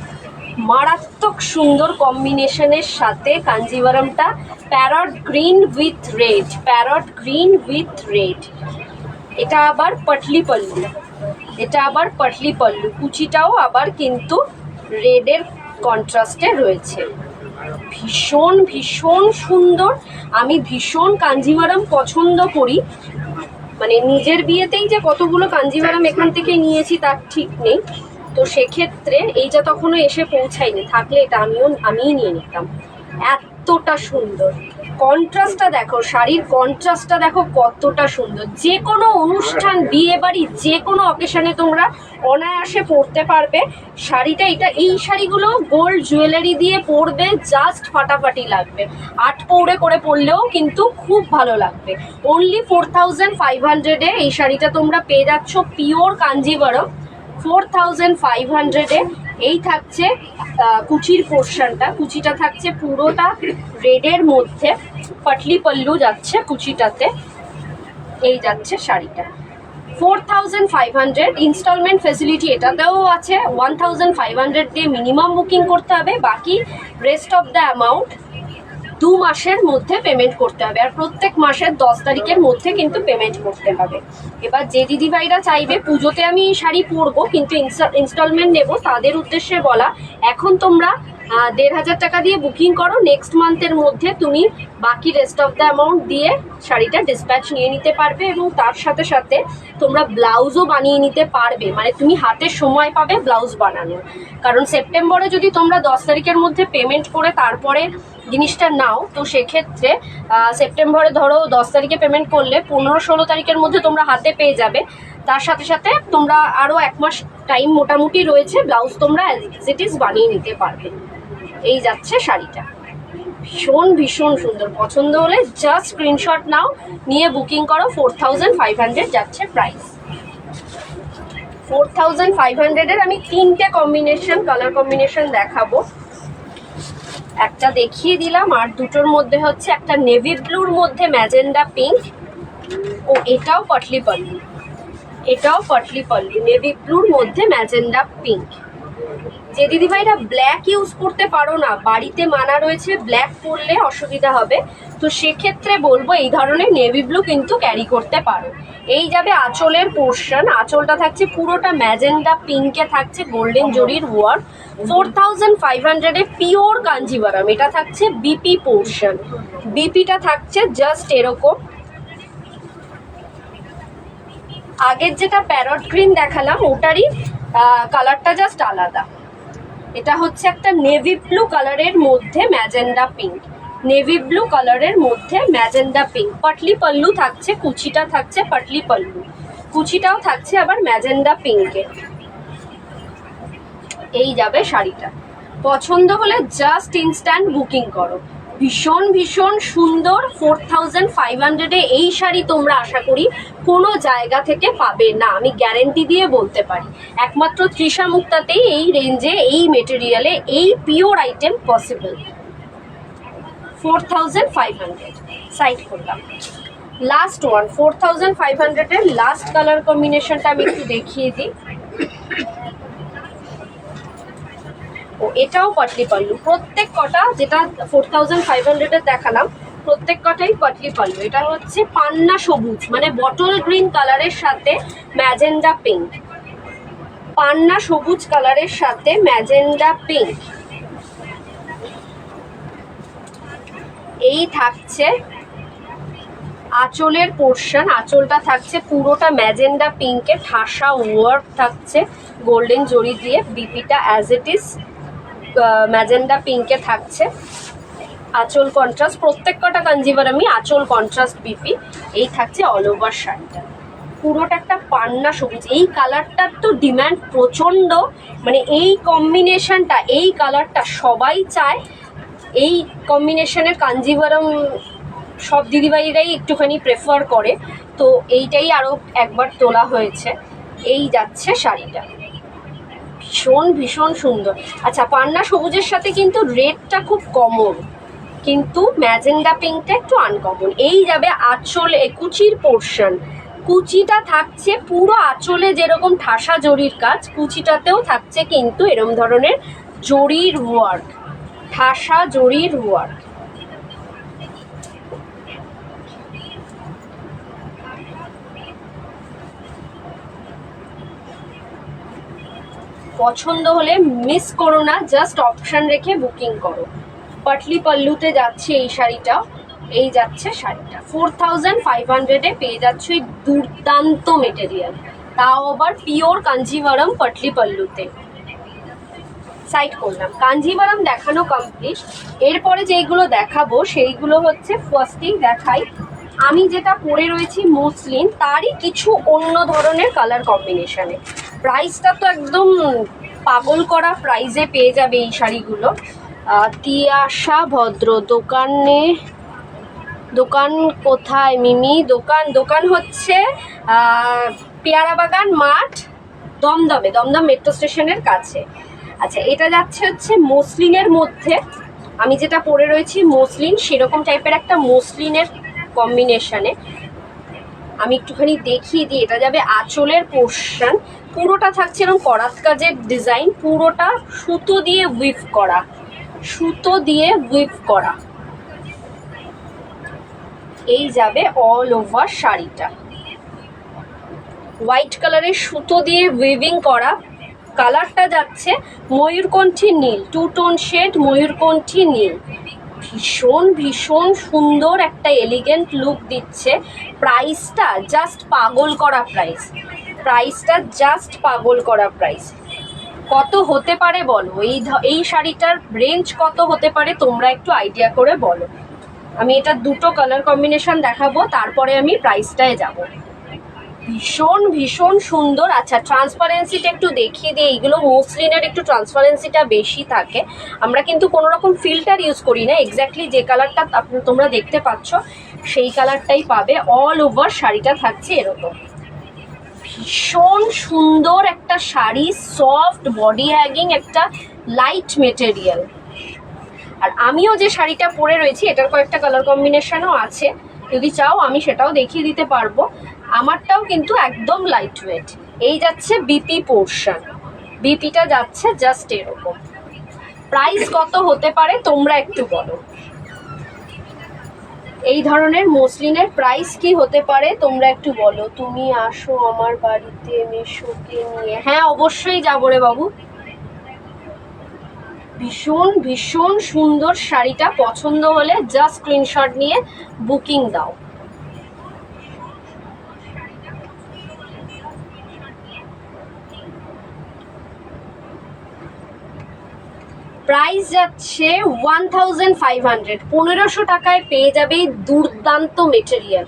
মারাত্মক সুন্দর কম্বিনেশনের সাথে কাঞ্জিভারমটা parrot green with red, parrot green with red. এটা আবার পাটলি পাল্লু, এটা আবার পাটলি পাল্লু, কুচিটাও আবার কিন্তু রেডের কন্ট্রাস্টে রয়েছে। ভীষণ ভীষণ সুন্দর। আমি ভীষণ কাঞ্জিভারম পছন্দ করি, মানে নিজের বিয়েতেই যে কতগুলো কাঞ্জিভারম এখান থেকে নিয়েছি তার ঠিক নেই। তো সেক্ষেত্রে এইটা তখনও এসে পৌঁছায়নি, থাকলে এটা আমিই নিয়ে নিতাম। এতটা সুন্দর কন্ট্রাস্টটা দেখো, শাড়ির কন্ট্রাস্টটা দেখো কতটা সুন্দর। যে কোনো অনুষ্ঠান, বিয়ে বাড়ি, যে কোনো অকেশনে তোমরা অনায়াসে পরতে পারবে শাড়িটা। এই শাড়িগুলো গোল্ড জুয়েলারি দিয়ে পরবে, জাস্ট ফাটাফাটি লাগবে। 8 পৌড়ে করে পরলেও কিন্তু খুব ভালো লাগবে। অনলি 4,500-এ এই শাড়িটা তোমরা পেয়ে যাচ্ছ, পিওর কাঞ্জিভারম। 4,500-এ এই থাকছে কুচির পোর্শনটা, কুচিটা থাকছে পুরোটা রেডের মধ্যে, পাটলি পাল্লু যাচ্ছে কুচিটাতে। এই যাচ্ছে শাড়িটা 4,500। ইনস্টলমেন্ট ফেসিলিটি এটাতেও আছে। 1,500 দিয়ে মিনিমাম বুকিং করতে হবে, বাকি রেস্ট অফ দ্য অ্যামাউন্ট 2 মাসের মধ্যে পেমেন্ট করতে হবে, আর প্রত্যেক মাসের 10 তারিখের মধ্যে কিন্তু পেমেন্ট করতে হবে। এবার যে দিদিভাইরা চাইবে পুজোতে আমি শাড়ি পরবো কিন্তু ইনস্টলমেন্ট নেব, তাদের উদ্দেশ্যে বলা, এখন তোমরা 1,500 টাকা দিয়ে বুকিং করো, নেক্সট মান্থের মধ্যে তুমি বাকি রেস্ট অফ দ্য অ্যামাউন্ট দিয়ে শাড়িটা ডিসপ্যাচ নিয়ে নিতে পারবে। এবং তার সাথে সাথে তোমরা ব্লাউজও বানিয়ে নিতে পারবে, মানে তুমি হাতে সময় পাবে ব্লাউজ বানানোর। কারণ সেপ্টেম্বরে যদি তোমরা 10 তারিখের মধ্যে পেমেন্ট করে তারপরে জিনিসটা নাও, তো সেক্ষেত্রে সেপ্টেম্বরে ধরো 10 তারিখে পেমেন্ট করলে 15-16 তারিখের মধ্যে তোমরা হাতে পেয়ে যাবে। তার সাথে সাথে তোমরা আরও 1 মাস টাইম মোটামুটি রয়েছে, ব্লাউজ তোমরা অ্যাজ ইট ইজ বানিয়ে নিতে পারবে। এই যাচ্ছে শাড়িটা, ভীষণ ভীষণ সুন্দর। পছন্দ হলে জাস্ট স্ক্রিনশট নাও, নিয়ে বুকিং করো। 4,500 যাচ্ছে প্রাইস। 4,500-এর আমি 3টে কম্বিনেশন, কালার কম্বিনেশন দেখাবো। একটা দেখিয়ে দিলাম, আর দুটোর মধ্যে হচ্ছে একটা নেভি ব্লুর মধ্যে ম্যাজেন্ডা পিঙ্ক, ও এটাও পাটলি পাল্লু, এটাও পাটলি পাল্লু, নেভি ব্লুর মধ্যে ম্যাজেন্ডা পিঙ্ক। যে দিদিভাইরা ব্ল্যাক ইউজ করতে পারো না, বাড়িতে মানা রয়েছে ব্ল্যাক পরলে অসুবিধা হবে, তো সেক্ষেত্রে বলবো এই ধরনের নেভি ব্লু কিন্তু ক্যারি করতে পারো। এই যাবে আঁচলের পোর্শন, আঁচলটা থাকছে পুরোটা ম্যাজেন্ডা পিঙ্কে, থাকছে গোল্ডেন জরির ওয়ার্ক। 4,500-এ পিওর কাঞ্জিভারম, এটা থাকছে বিপি পোর্শন, বিপিটা থাকছে জাস্ট এরকম। আগের যেটা প্যারট গ্রিন দেখালাম ওটারই কালারটা জাস্ট আলাদা। এটা হচ্ছে একটা নেভি ব্লু কালারের মধ্যে ম্যাজেন্ডা পিঙ্ক, নেভি ব্লু কালারের মধ্যে ম্যাজেন্ডা পিঙ্ক। পাটলি পাল্লু থাকছে, কুচিটা থাকছে পাটলি পাল্লু, কুচিটাও থাকছে আবার ম্যাজেন্ডা পিঙ্কে। এই যাবে শাড়িটা। পছন্দ হলে জাস্ট ইনস্ট্যান্ট বুকিং করো। ভীষণ ভীষণ সুন্দর। 4,500-এ এই শাড়ি তোমরা আশা করি কোনো জায়গা থেকে পাবে না, আমি গ্যারেন্টি দিয়ে বলতে পারি। একমাত্র তৃষা মুক্তাতেই এই রেঞ্জে, এই মেটেরিয়ালে, এই পিওর আইটেম পসিবল। 4,500 সাইড করলাম। লাস্ট ওয়ান, 4,500-এর লাস্ট কালার কম্বিনেশনটা আমি একটু দেখিয়ে দিই। ও এটাও পাটলি পাল্লু, প্রত্যেক কটা যেটা 4,500-এর দেখালাম প্রত্যেক কটাই পাটলি পাল্লু। এটা হচ্ছে পান্না সবুজ, মানে বটল গ্রিন কালারের সাথে ম্যাজেন্ডা পিঙ্ক, পান্না সবুজ কালারের সাথে ম্যাজেন্ডা পিঙ্ক। এই থাকছে আঁচলের পোর্শন, আঁচলটা থাকছে পুরোটা ম্যাজেন্ডা পিঙ্কে, ঠাসা ওয়ার্ক থাকছে গোল্ডেন জরি দিয়ে। বিপিটা অ্যাজ ইট ইজ ম্যাজেন্ডা পিঙ্কে থাকছে। আঁচল কন্ট্রাস্ট, প্রত্যেক কটা কাঞ্জিভারামই আঁচল কন্ট্রাস্ট বিপি। এই থাকছে অল ওভার শাড়িটা, পুরোটা একটা পান্না সবুজ। এই কালারটার তো ডিম্যান্ড প্রচণ্ড, মানে এই কম্বিনেশনটা, এই কালারটা সবাই চায়। এই কম্বিনেশনের কাঞ্জিভারাম সব দিদিভাইরাই একটুখানি প্রেফার করে, তো এইটাই আরও একবার তোলা হয়েছে। এই যাচ্ছে শাড়িটা, ভীষণ ভীষণ সুন্দর। আচ্ছা, পান্না সবুজের সাথে কিন্তু রেডটা খুব কমন, কিন্তু ম্যাজেন্ডা পিঙ্কটা একটু আনকমন। এই যাবে আঁচলে, কুচির পোর্শন। কুচিটা থাকছে পুরো আঁচলে যেরকম ঠাসা জরির কাজ, কুচিটাতেও থাকছে কিন্তু এরম ধরনের জরির ওয়ার্ক, ঠাসা জরির ওয়ার্ক। পছন্দ হলে মিস করো না, জাস্ট অপশন রেখে বুকিং করো। পাটলি পাল্লুতে যাচ্ছে এই শাড়িটা। এই যাচ্ছে শাড়িটা 4500-এ পেয়ে যাচ্ছ এই দুর্দান্ত মেটেরিয়াল, তাও আবার পিওর কাঞ্জিভারাম পাটলি পাল্লুতে। সাইড করলাম, কাঞ্জিভারাম দেখানো কমপ্লিট। এরপরে যেইগুলো দেখাবো সেইগুলো হচ্ছে, ফার্স্টেই দেখাই আমি যেটা পরে রয়েছি মসলিন, তারই কিছু অন্য ধরনের কালার কম্বিনেশনে। প্রাইসটা তো একদম পাগল করা প্রাইসে পেয়ে যাবে এই শাড়িগুলো। তিয়াশা ভদ্র দোকান কোথায় মিমি? দোকান হচ্ছে পেয়ারা বাগান মাঠ, দমদম মেট্রো স্টেশনের কাছে। আচ্ছা, এটা যাচ্ছে হচ্ছে মসলিনের মধ্যে, আমি যেটা পরে রয়েছি মসলিন, সেরকম টাইপের একটা মসলিনের কম্বিনেশনে। আমি একটুখানি দেখিয়ে দিই। এটা যাবে আঁচলের পোর্শন, পুরোটা থাকছে এরকম করাত কাজের ডিজাইন, পুরোটা সুতো দিয়ে উইভ করা। এই যাবে অল ওভার শাড়িটা, হোয়াইট কালারের সুতো দিয়ে উইভিং করা। কালারটা যাচ্ছে ময়ূরকণ্ঠী নীল, 2 টোন শেড ময়ূরকণ্ঠী নীল। ভীষণ ভীষণ সুন্দর একটা এলিগেন্ট লুক দিচ্ছে। প্রাইসটা জাস্ট পাগল করা প্রাইস। কত হতে পারে বলো? এই শাড়িটার রেঞ্জ কত হতে পারে তোমরা একটু আইডিয়া করে বলো। আমি এটা দুটো কালার কম্বিনেশন দেখাবো, তারপরে আমি প্রাইসটায় যাব। ভীষণ ভীষণ সুন্দর। আচ্ছা, ট্রান্সপারেন্সিটা একটু দেখিয়ে দিই। এইগুলো মসলিনের একটু ট্রান্সপারেন্সিটা বেশি থাকে, আমরা কিন্তু কোনো রকম ফিল্টার ইউজ করি না। এক্স্যাক্টলি যে কালারটা তোমরা দেখতে পাচ্ছ সেই কালারটাই পাবে। অল ওভার শাড়িটা থাকছে এরকম। ভীষণ সুন্দর একটা শাড়ি, সফট বডি হ্যাগিং, একটা লাইট মেটেরিয়াল। আর আমিও যে শাড়িটা পরে রয়েছি এটার কয়েকটা কালার কম্বিনেশনও আছে, যদি চাও আমি সেটাও দেখিয়ে দিতে পারবো। আমারটাও কিন্তু একদম লাইট ওয়েট। এই যাচ্ছে বিপি পোর্শন, বিপিটা যাচ্ছে জাস্ট এরকম। প্রাইস কত হতে পারে তোমরা একটু বলো। এই ধরনের মসলিনের প্রাইস কি হতে পারে তোমরা একটু বলো। তুমি আসো আমার বাড়িতে মেশোকে নিয়ে। হ্যাঁ, অবশ্যই যাবো রে বাবু। ভীষণ ভীষণ সুন্দর শাড়িটা, পছন্দ হলে জাস্ট স্ক্রিনশট নিয়ে বুকিং দাও। প্রাইস যাচ্ছে 1500, 1500 টাকায় পেয়ে যাবে দুর্দান্ত মেটেরিয়াল।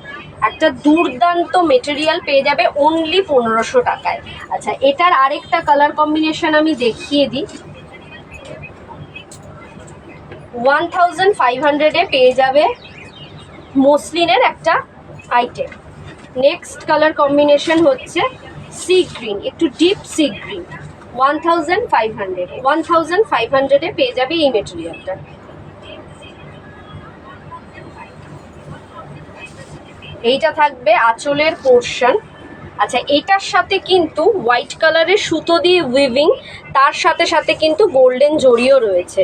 একটা দুর্দান্ত মেটেরিয়াল পেয়ে যাবে অনলি 1500 টাকায়। আচ্ছা, এটার আরেকটা কালার কম্বিনেশন আমি দেখিয়ে দিই। 1500-এ পেয়ে যাবে মসলিনের একটা আইটেম। নেক্সট কালার কম্বিনেশন হচ্ছে সি গ্রিন, একটু ডিপ সি গ্রিন। 1500-এ পেয়ে যাবে এই মেটেরিয়ালটা। এইটা থাকবে আঁচলের পোর্শন। আচ্ছা, এটার সাথে কিন্তু হোয়াইট কালারের সুতো দিয়ে উইভিং, তার সাথে সাথে কিন্তু গোল্ডেন জরিও রয়েছে।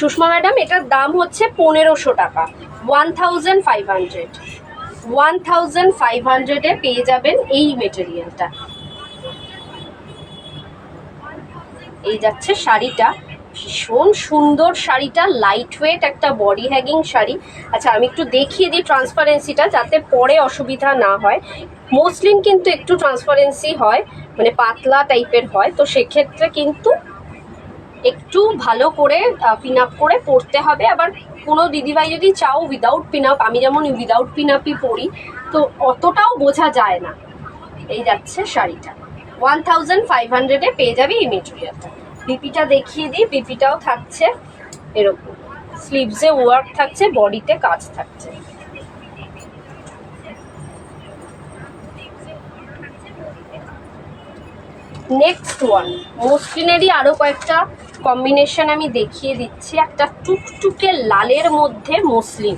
সুষমা ম্যাডাম, এটার দাম হচ্ছে 1500 টাকা। 1500-এ পেয়ে যাবেন এই মেটেরিয়ালটা। এই যাচ্ছে শাড়িটা, ভীষণ সুন্দর শাড়িটা, লাইট ওয়েট একটা বডি হ্যাগিং শাড়ি। আচ্ছা আমি একটু দেখিয়ে দিই ট্রান্সপারেন্সিটা, যাতে পরে অসুবিধা না হয়। মসলিন কিন্তু একটু ট্রান্সপারেন্সি হয়, মানে পাতলা টাইপের হয়, তো সেক্ষেত্রে কিন্তু একটু ভালো করে পিন আপ করে পরতে হবে। আবার কোনো দিদিভাই যদি চাও উইদাউট পিন আপ, আমি যেমন উইদাউট পিন আপই পরি, তো অতটাও বোঝা যায় না। এই যাচ্ছে শাড়িটা, 1500-এ পেয়ে যাবে এই মেটেরিয়ালটা। বিপিটা দেখিয়ে দিই, বিপিটাও থাকছে এরকম, স্লিভসে ওয়ার্ক থাকছে, বডিতে কাজ থাকছে। নেক্সট ওয়ান, মসলিনেরই আরো কয়েকটা কম্বিনেশন আমি দেখিয়ে দিচ্ছি। একটা টুকটুকে লালের মধ্যে মসলিন,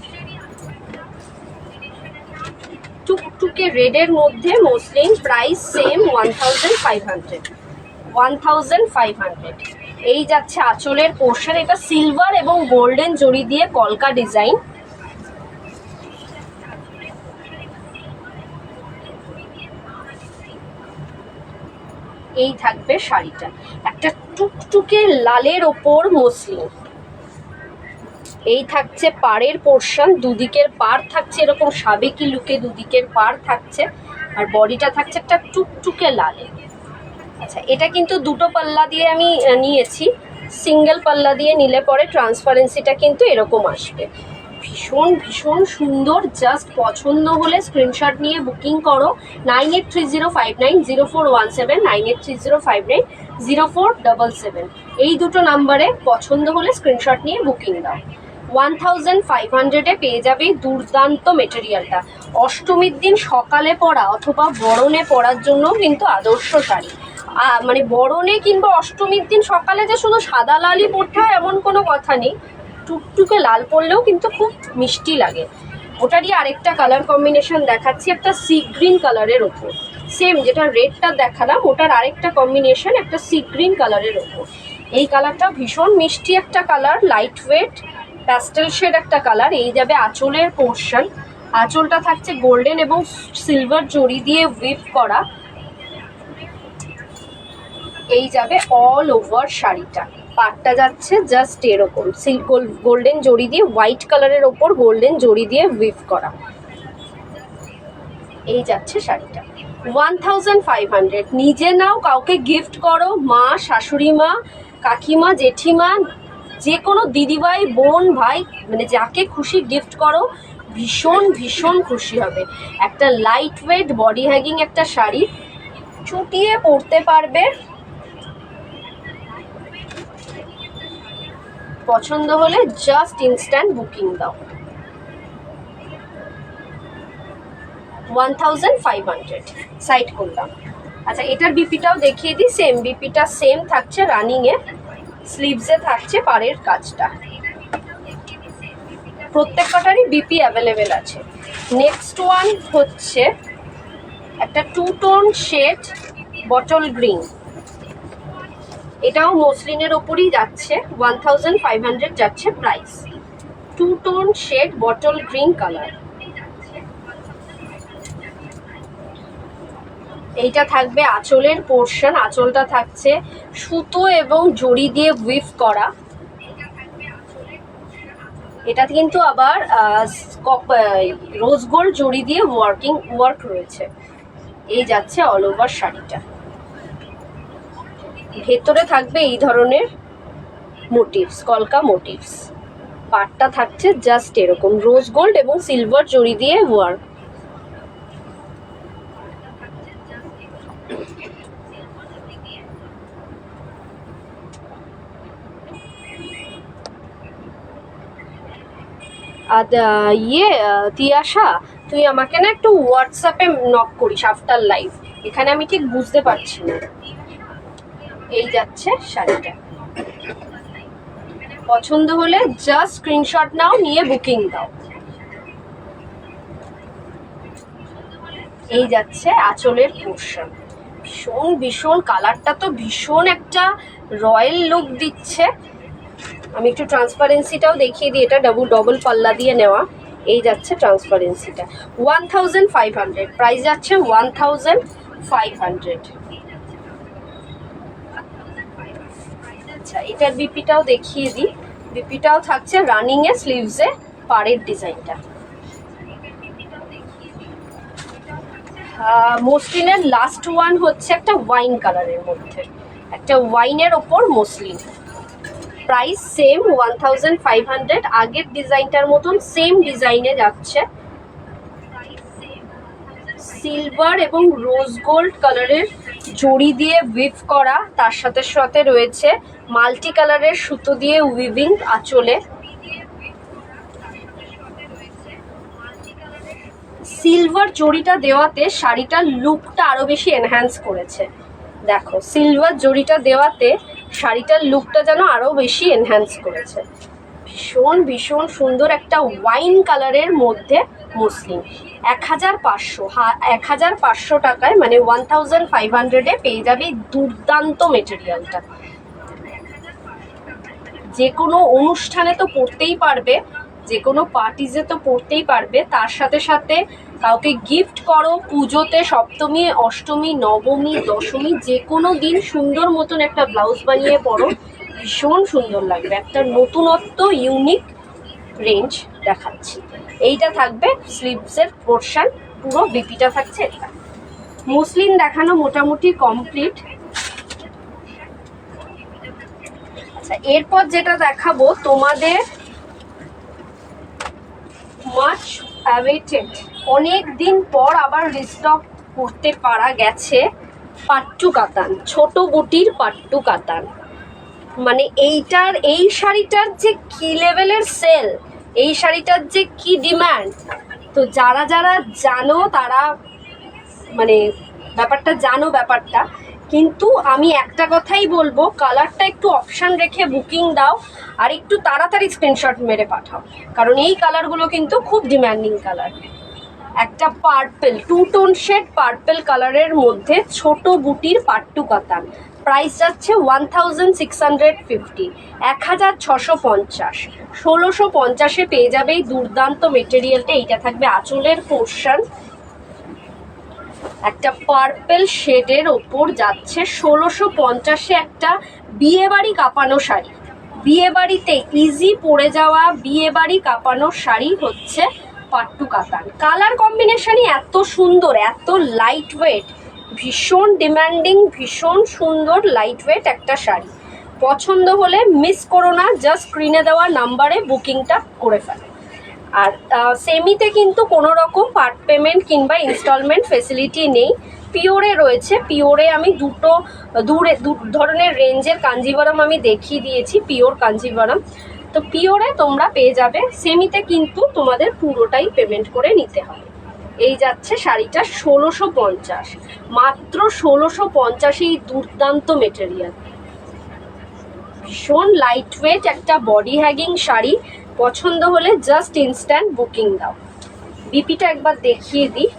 টুকটুকে রেডের মধ্যে মসলিন, প্রাইস সেম 1500। এই যাচ্ছে আঁচলের পোর্শন, এটা সিলভার এবং গোল্ডেন জরি দিয়ে কলকা ডিজাইন। এই থাকবে শাড়িটা, একটা টুকটুকে লালের ওপর মসলিন। এই থাকছে পাড়ের পোর্শন, দুদিকের পাড় থাকছে এরকম সাবেকি লুকে, দুদিকের পাড় থাকছে, আর বডিটা থাকছে একটা টুকটুকে লালে। আচ্ছা এটা কিন্তু দুটো পাল্লা দিয়ে আমি নিয়েছি, সিঙ্গেল পাল্লা দিয়ে নিলে পরে ট্রান্সপারেন্সিটা কিন্তু এরকম আসবে। ভীষণ ভীষণ সুন্দর, জাস্ট পছন্দ হলে স্ক্রিনশট নিয়ে বুকিং করো 9830590417, 9830590477, এই দুটো নাম্বারে পছন্দ হলে স্ক্রিনশট নিয়ে বুকিং দাও। 1500-এ পেয়ে যাবে দুর্দান্ত মেটেরিয়ালটা। অষ্টমীর দিন সকালে পরা অথবা বরণে পরার জন্য কিন্তু আদর্শ শাড়ি। মানে বরণে কিংবা অষ্টমীর দিন সকালে যে শুধু সাদা লালই পরতে হয় এমন কোনো কথা নেই, টুকটুকে লাল পরলেও কিন্তু খুব মিষ্টি লাগে। ওটারই আরেকটা কালার কম্বিনেশন দেখাচ্ছি, একটা সি গ্রিন কালারের ওপর, সেম যেটা রেডটা দেখালাম ওটার আরেকটা কম্বিনেশন, একটা সি গ্রিন কালারের ওপর। এই কালারটা ভীষণ মিষ্টি একটা colour, light weight pastel shade একটা কালার। এই যাবে আঁচলের পোর্শন, আঁচলটা থাকছে গোল্ডেন এবং সিলভার জরি দিয়ে উইভ করা। এই যাবে অল ওভার শাড়িটা, পাটটা যাচ্ছে জাস্ট এরকম সিল্ক গোল্ডেন জরি দিয়ে, হোয়াইট কালারের ওপর গোল্ডেন জরি দিয়ে উইভ করা। এই যাচ্ছে শাড়িটা 1500। নিজে নাও, কাউকে গিফট করো, মা, শাশুড়ি মা, কাকিমা, জেঠিমা, যে কোনো দিদিভাই, বোন, ভাই, মানে যাকে খুশি গিফট করো, ভীষণ ভীষণ খুশি হবে। একটা লাইট ওয়েট বডি হ্যাগিং একটা শাড়ি, চুটিয়ে পরতে পারবে। পছন্দ হলে জাস্ট ইনস্ট্যান্ট বুকিং দাও। 1500 সাইড করলাম। আচ্ছা এটার বিপিটাও দেখিয়ে দিই, সেম বিপিটা সেম থাকছে, রানিংয়ে, স্লিভসে থাকছে পাড়ের কাজটা। প্রত্যেকটারই বিপি অ্যাভেলেবেল আছে। নেক্সট ওয়ান হচ্ছে একটা two tone shade bottle green, এটাও মসলিনের ওপরই যাচ্ছে, 1500 যাচ্ছে price. Two tone shade bottle green colour. এইটা থাকবে আঁচলের পোর্শন, আঁচলটা থাকছে সুতো এবং জড়ি দিয়ে উইভ করা। এটা কিন্তু আবার রোজ গোল্ড জড়ি দিয়ে ওয়ার্ক রয়েছে। এই যাচ্ছে অল ওভার শাড়িটা, ভেতরে থাকবে এই ধরনের মোটিভস, কলকা মোটিভস। পাটটা থাকছে জাস্ট এরকম রোজ গোল্ড এবং সিলভার জড়ি দিয়ে ওয়ার্ক। তিয়াশা, তুই আমাকে না একটু হোয়াটসঅ্যাপে নক করিস আফটার লাইভ, এখানে আমি ঠিক বুঝতে পারছি না। এই যাচ্ছে শাড়িটা, পছন্দ হলে জাস্ট স্ক্রিনশট নাও, নিয়ে বুকিং দাও। এই যাচ্ছে আঁচলের পোর্শন, ভীষণ ভীষণ কালারটা তো ভীষণ একটা রয়্যাল লুক দিচ্ছে। আমি একটু ট্রান্সপারেন্সিটাও দেখিয়ে দিই, এটা ডবল পাল্লা দিয়ে নেওয়া। এই যাচ্ছে ট্রান্সপারেন্সিটা 1500, প্রাইস যাচ্ছে 1500। আচ্ছা, এটার বিপিটাও দেখিয়ে দিই। বিপিটাও থাকছে রানিং এ, স্লিভসে পাড়ের ডিজাইনটা। মসলিনের লাস্ট ওয়ান হচ্ছে একটা ওয়াইন কালারের মধ্যে, একটা ওয়াইনের ওপর মসলিন। Price same 1500। আগের ডিজাইনটার মতন সেম ডিজাইনে যাচ্ছে। সিলভার এবং রোজ গোল্ড কালারের জড়ি দিয়ে উইভ করা, তার সাথে সাথে রয়েছে মাল্টি কালারের সুতো দিয়ে উইভিং আঁচলে। সিলভার জড়িটা দেওয়াতে শাড়িটার লুকটা আরো বেশি এনহ্যান্স করেছে। দেখো, সিলভার জড়িটা দেওয়াতে শাড়িটার লুকটা যেন আরো বেশি এনহ্যান্স করেছে। ভীষণ ভীষণ সুন্দর একটা ওয়াইন কালারের মধ্যে মসলিন। 1500 টাকায়, মানে 1500-এ পেয়ে যাবে দুর্দান্ত মেটেরিয়ালটা। যে কোনো অনুষ্ঠানে তো পরতেই পারবে, যে কোনো পার্টিজে তো পরতেই পারবে, তার সাথে সাথে কাউকে গিফট করো, পুজোতে, সপ্তমী, অষ্টমী, নবমী, দশমী, যে কোনো দিন সুন্দর মতন একটা ব্লাউজ বানিয়ে পরো, ভীষণ সুন্দর লাগবে। একটা নতুনত্ব ইউনিক রেঞ্জ দেখাচ্ছি। এইটা থাকবে স্লিভসের পোর্শন, পুরো বিপিটা থাকছে এটা। মসলিন দেখানো মোটামুটি কমপ্লিট। আচ্ছা, এরপর যেটা দেখাবো তোমাদের মাচ অ্যাওয়েটেড, অনেক দিন পর আবার রিস্টক করতে পারা গেছে পাট্টু কাতান, ছোট বুটির পাট্টু কাতান। মানে এই শাড়িটার যে কি লেভেলের সেল, এই শাড়িটার যে কি ডিমান্ড, তো যারা যারা জানো তারা মানে ব্যাপারটা। কিন্তু আমি একটা কথাই বলবো, কালারটা একটু অপশান রেখে বুকিং দাও, আর একটু তাড়াতাড়ি স্ক্রিনশট মেরে পাঠাও, কারণ এই কালারগুলো কিন্তু খুব ডিমান্ডিং কালার। একটা পার্পেল, 2 টোন শেড পার্পেল কালারের মধ্যে ছোট বুটির পাট্টু কাতান। প্রাইস যাচ্ছে 1650, 1650। 1650-এ পেয়ে যাবে এই দুর্দান্ত মেটেরিয়ালটা। এইটা থাকবে আঁচলের পোর্শন, একটা পার্পেল শেডের ওপর যাচ্ছে 1650-এ একটা বিয়েবাড়ি কাঁপানো শাড়ি। বিয়েবাড়িতে ইজি পরে যাওয়া বিয়েবাড়ি কাঁপানো শাড়ি হচ্ছে পাট্টু কাতান। কালার কম্বিনেশনই এত সুন্দর, এত লাইট ওয়েট, ভীষণ ডিমান্ডিং, ভীষণ সুন্দর লাইট ওয়েট একটা শাড়ি। পছন্দ হলে মিস করো না, জাস্ট স্ক্রিনে দেওয়া নাম্বারে বুকিংটা করে ফেলো। আর সেমিতে কিন্তু কোনো রকম পার্ট পেমেন্ট কিংবা ইনস্টলমেন্ট ফেসিলিটি নেই। পিওরে রয়েছে। পিওরে আমি দু ধরনের রেঞ্জের কাঞ্জিভারাম আমি দেখিয়ে দিয়েছি, পিওর কাঞ্জিভারাম। তো পিওরে তোমরা পেয়ে যাবে, সেমিতে কিন্তু তোমাদের পুরোটাই পেমেন্ট করে নিতে হবে। এই যাচ্ছে শাড়িটা 1650, মাত্র 1650। এই দুর্দান্ত মেটেরিয়াল, ভীষণ লাইট ওয়েট একটা বডি হ্যাগিং শাড়ি। পছন্দ হলে জাস্ট ইনস্ট্যান্ট বুকিং দাও। বিপিটা একবার দেখিয়ে দিই।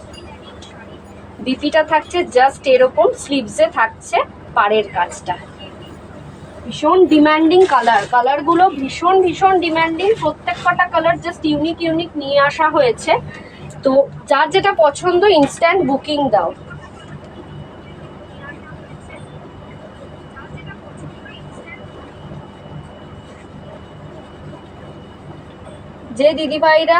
বিপিটা থাকছে জাস্ট এরকম, স্লিভসে থাকছে পাড়ের কাজটা। ভীষণ ডিমান্ডিং কালারগুলো ভীষণ ভীষণ ডিমান্ডিং। প্রত্যেকটা কালার জাস্ট ইউনিক নিয়ে আসা হয়েছে। তো যার যেটা পছন্দ ইনস্ট্যান্ট বুকিং দাও। যে দিদিভাইরা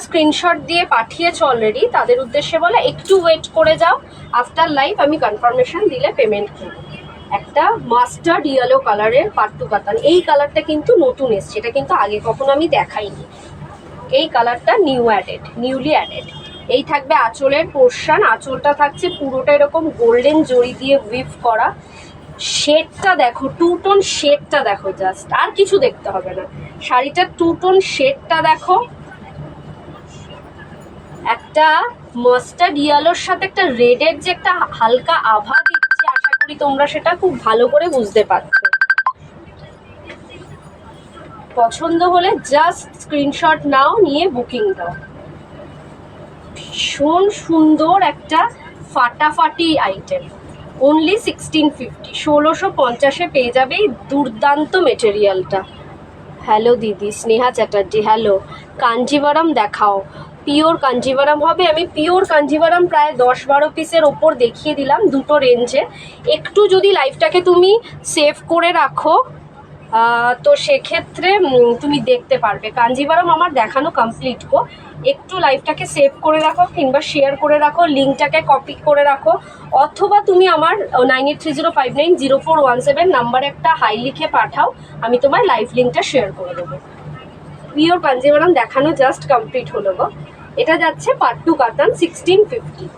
স্ক্রিনশট দিয়ে পাঠিয়েছ অলরেডি, তাদের উদ্দেশ্যে বলে একটু ওয়েট করে যাও, আফটার লাইভ আমি কনফার্মেশন দিলে পেমেন্ট করব। একটা মাস্টার্ড ইয়েলো কালারের পাট্টু কাতান। এই কালারটা কিন্তু নতুন এসছে, এটা কিন্তু আগে কখনো আমি দেখাইনি। এই কালারটা নিউলি অ্যাডেড। এই থাকবে আঁচলের পোর্শন। আঁচলটা থাকছে পুরোটা এরকম গোল্ডেন জড়ি দিয়ে উইভ করা। শেডটা দেখো, 2 টোন শেডটা দেখো, জাস্ট আর কিছু দেখতে হবে না। শাড়িটার 2 টোন শেডটা দেখো, একটা মাস্টার্ড ইয়েলোর সাথে একটা রেডের যে একটা হালকা আভা দিচ্ছে, আশা করি তোমরা সেটা খুব ভালো করে বুঝতে পারছো। পছন্দ হলে জাস্ট স্ক্রিনশট নাও, নিয়ে বুকিং দাও। ভীষণ সুন্দর একটা ফাটাফাটি আইটেম। অনলি 1650, 1650-এ পেয়ে যাবে এই দুর্দান্ত মেটেরিয়ালটা। হ্যালো দিদি, স্নেহা চ্যাটার্জি, হ্যালো। কাঞ্জিভারাম দেখাও, পিওর কাঞ্জিভারাম হবে। আমি পিওর কাঞ্জিভারাম প্রায় 10-12 পিসের ওপর দেখিয়ে দিলাম দুটো রেঞ্জে। একটু যদি লাইফটাকে তুমি সেভ করে রাখো তো সেক্ষেত্রে তুমি দেখতে পারবে। কাঞ্জিভারাম আমার দেখানো কমপ্লিট গো। একটু লাইফটাকে সেভ করে রাখো কিংবা শেয়ার করে রাখো, লিঙ্কটাকে কপি করে রাখো, অথবা তুমি আমার 9830590417 নাম্বারে একটা হাই লিখে পাঠাও, আমি তোমার লাইভ লিঙ্কটা শেয়ার করে দেবো। পিওর কাঞ্জিভারাম দেখানো জাস্ট কমপ্লিট হলো গো। এটা যাচ্ছে পাট্টু কাতান 1650।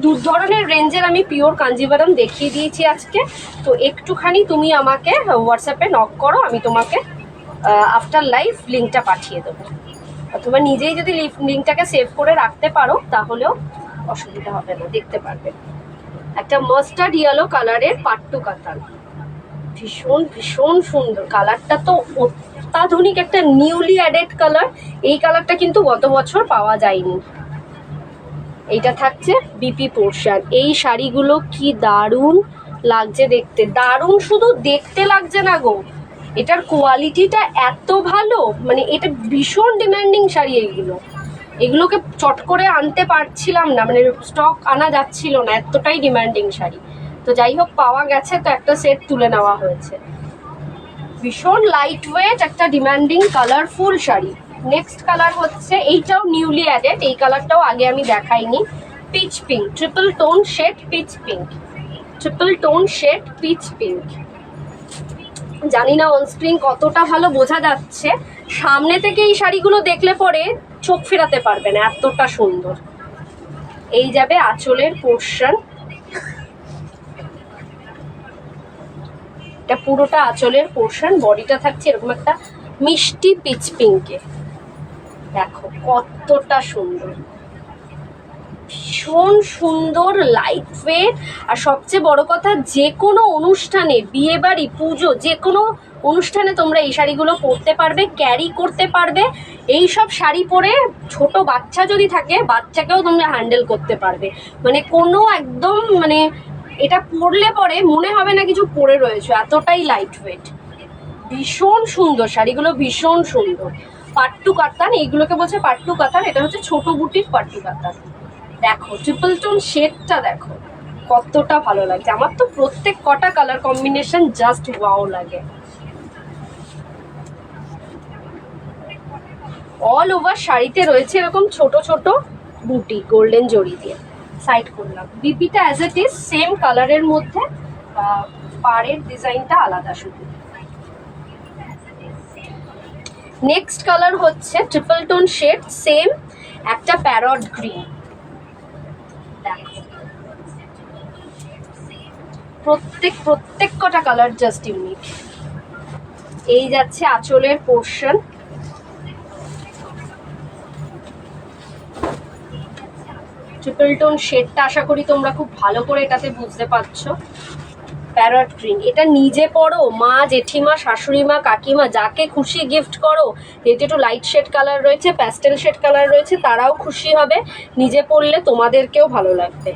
দু ধরনের রেঞ্জের আমি পিওর কাঞ্জিভারাম দেখিয়ে দিয়েছি আজকে। তো একটুখানি তুমি আমাকে হোয়াটসঅ্যাপে নক করো, আমি তোমাকে আফটার লাইভ লিঙ্কটা পাঠিয়ে দেবো। অথবা নিজেই যদি লিঙ্কটাকে সেভ করে রাখতে পারো তাহলেও অসুবিধা হবে না, দেখতে পারবে। একটা মাস্টার্ড ইয়েলো কালারের পাট্টু কাতান, ভীষণ ভীষণ সুন্দর কালারটা, তো অত্যাধুনিক একটা নিউলি অ্যাডেড কালার। এই কালারটা কিন্তু গত বছর পাওয়া যায়নি। এইটা থাকছে বিপি পোর্শন। এই শাড়িগুলো কি দারুণ লাগছে দেখতে, দারুণ শুধু দেখতে লাগছে না গো, এটার কোয়ালিটিটা এত ভালো, মানে এটা ভীষণ ডিমান্ডিং শাড়ি। এগুলোকে চট করে আনতে পারছিলাম না, মানে স্টক আনা যাচ্ছিল না, এতটাই ডিমান্ডিং শাড়ি। তো যাই হোক পাওয়া গেছে, তো একটা সেট তুলে নেওয়া হয়েছে। ভীষণ লাইট ওয়েট একটা demanding colourful sari. Next colour হচ্ছে, এইটাও নিউলি অ্যাডেড, এই কালারটাও আগে আমি দেখাইনি। Peach pink, triple tone shade peach pink, triple tone shade peach pink. জানি না অনস্ক্রিন কতটা ভালো বোঝা যাচ্ছে, সামনে থেকে এই শাড়িগুলো দেখলে পরে চোখ ফেরাতে পারবে না, এতটা সুন্দর। এই যাবে আঁচলের পোর্শন, এটা পুরোটা আঁচলের পোর্শন। বডিটা থাকছে এরকম একটা মিষ্টি পিচ পিঙ্কে, দেখো কতটা সুন্দর, ভীষণ সুন্দর, লাইট ওয়েট। আর সবচেয়ে বড় কথা, যে কোনো অনুষ্ঠানে, বিয়ে বাড়ি, পুজো, যে কোনো অনুষ্ঠানে তোমরা এই শাড়িগুলো পরতে পারবে, ক্যারি করতে পারবে। এই সব শাড়ি পরে ছোট বাচ্চা যদি থাকে, বাচ্চাকেও তোমরা হ্যান্ডেল করতে পারবে, মানে কোনো একদম মানে এটা পরলে পরে মনে হবে না কিছু পরে রয়েছে, এতটাই লাইট ওয়েট। ভীষণ সুন্দর শাড়িগুলো, ভীষণ সুন্দর। পাট্টু কাতান, এইগুলোকে বলছে পাট্টু কাতান, এটা হচ্ছে ছোট বুটির পাট্টু কাতান। দেখো ট্রিপল টোন শেডটা দেখো কতটা ভালো লাগছে। আমার তো প্রত্যেক কটা কালার কম্বিনেশন জাস্ট ওয়াও লাগে। অল ওভার শাড়িতে রয়েছে এরকম ছোট ছোট বুটি গোল্ডেন জড়ি দিয়ে। সাইড করলাম, বিপিটা অ্যাজ ইট ইজ সেম কালারের মধ্যে, পাড়ের ডিজাইনটা আলাদা শুধু। নেক্সট কালার হচ্ছে ট্রিপল টোন শেড, সেম একটা প্যারট গ্রিন। প্রত্যেক কটা কালার জাস্ট ইউনিক। এই যাচ্ছে আঁচলের পোর্শন, ট্রিপল টোন শেডটা আশা করি তোমরা খুব ভালো করে এটাতে বুঝতে পারছো। প্যারট গ্রিন, এটা নিজে পরো, মা জেঠিমা শাশুড়ি মা কাকিমা যাকে খুশি গিফট করো। যেহেতু একটু লাইট শেড কালার রয়েছে, প্যাস্টেল শেড কালার রয়েছে, তারাও খুশি হবে, নিজে পরলে তোমাদেরকেও ভালো লাগবে।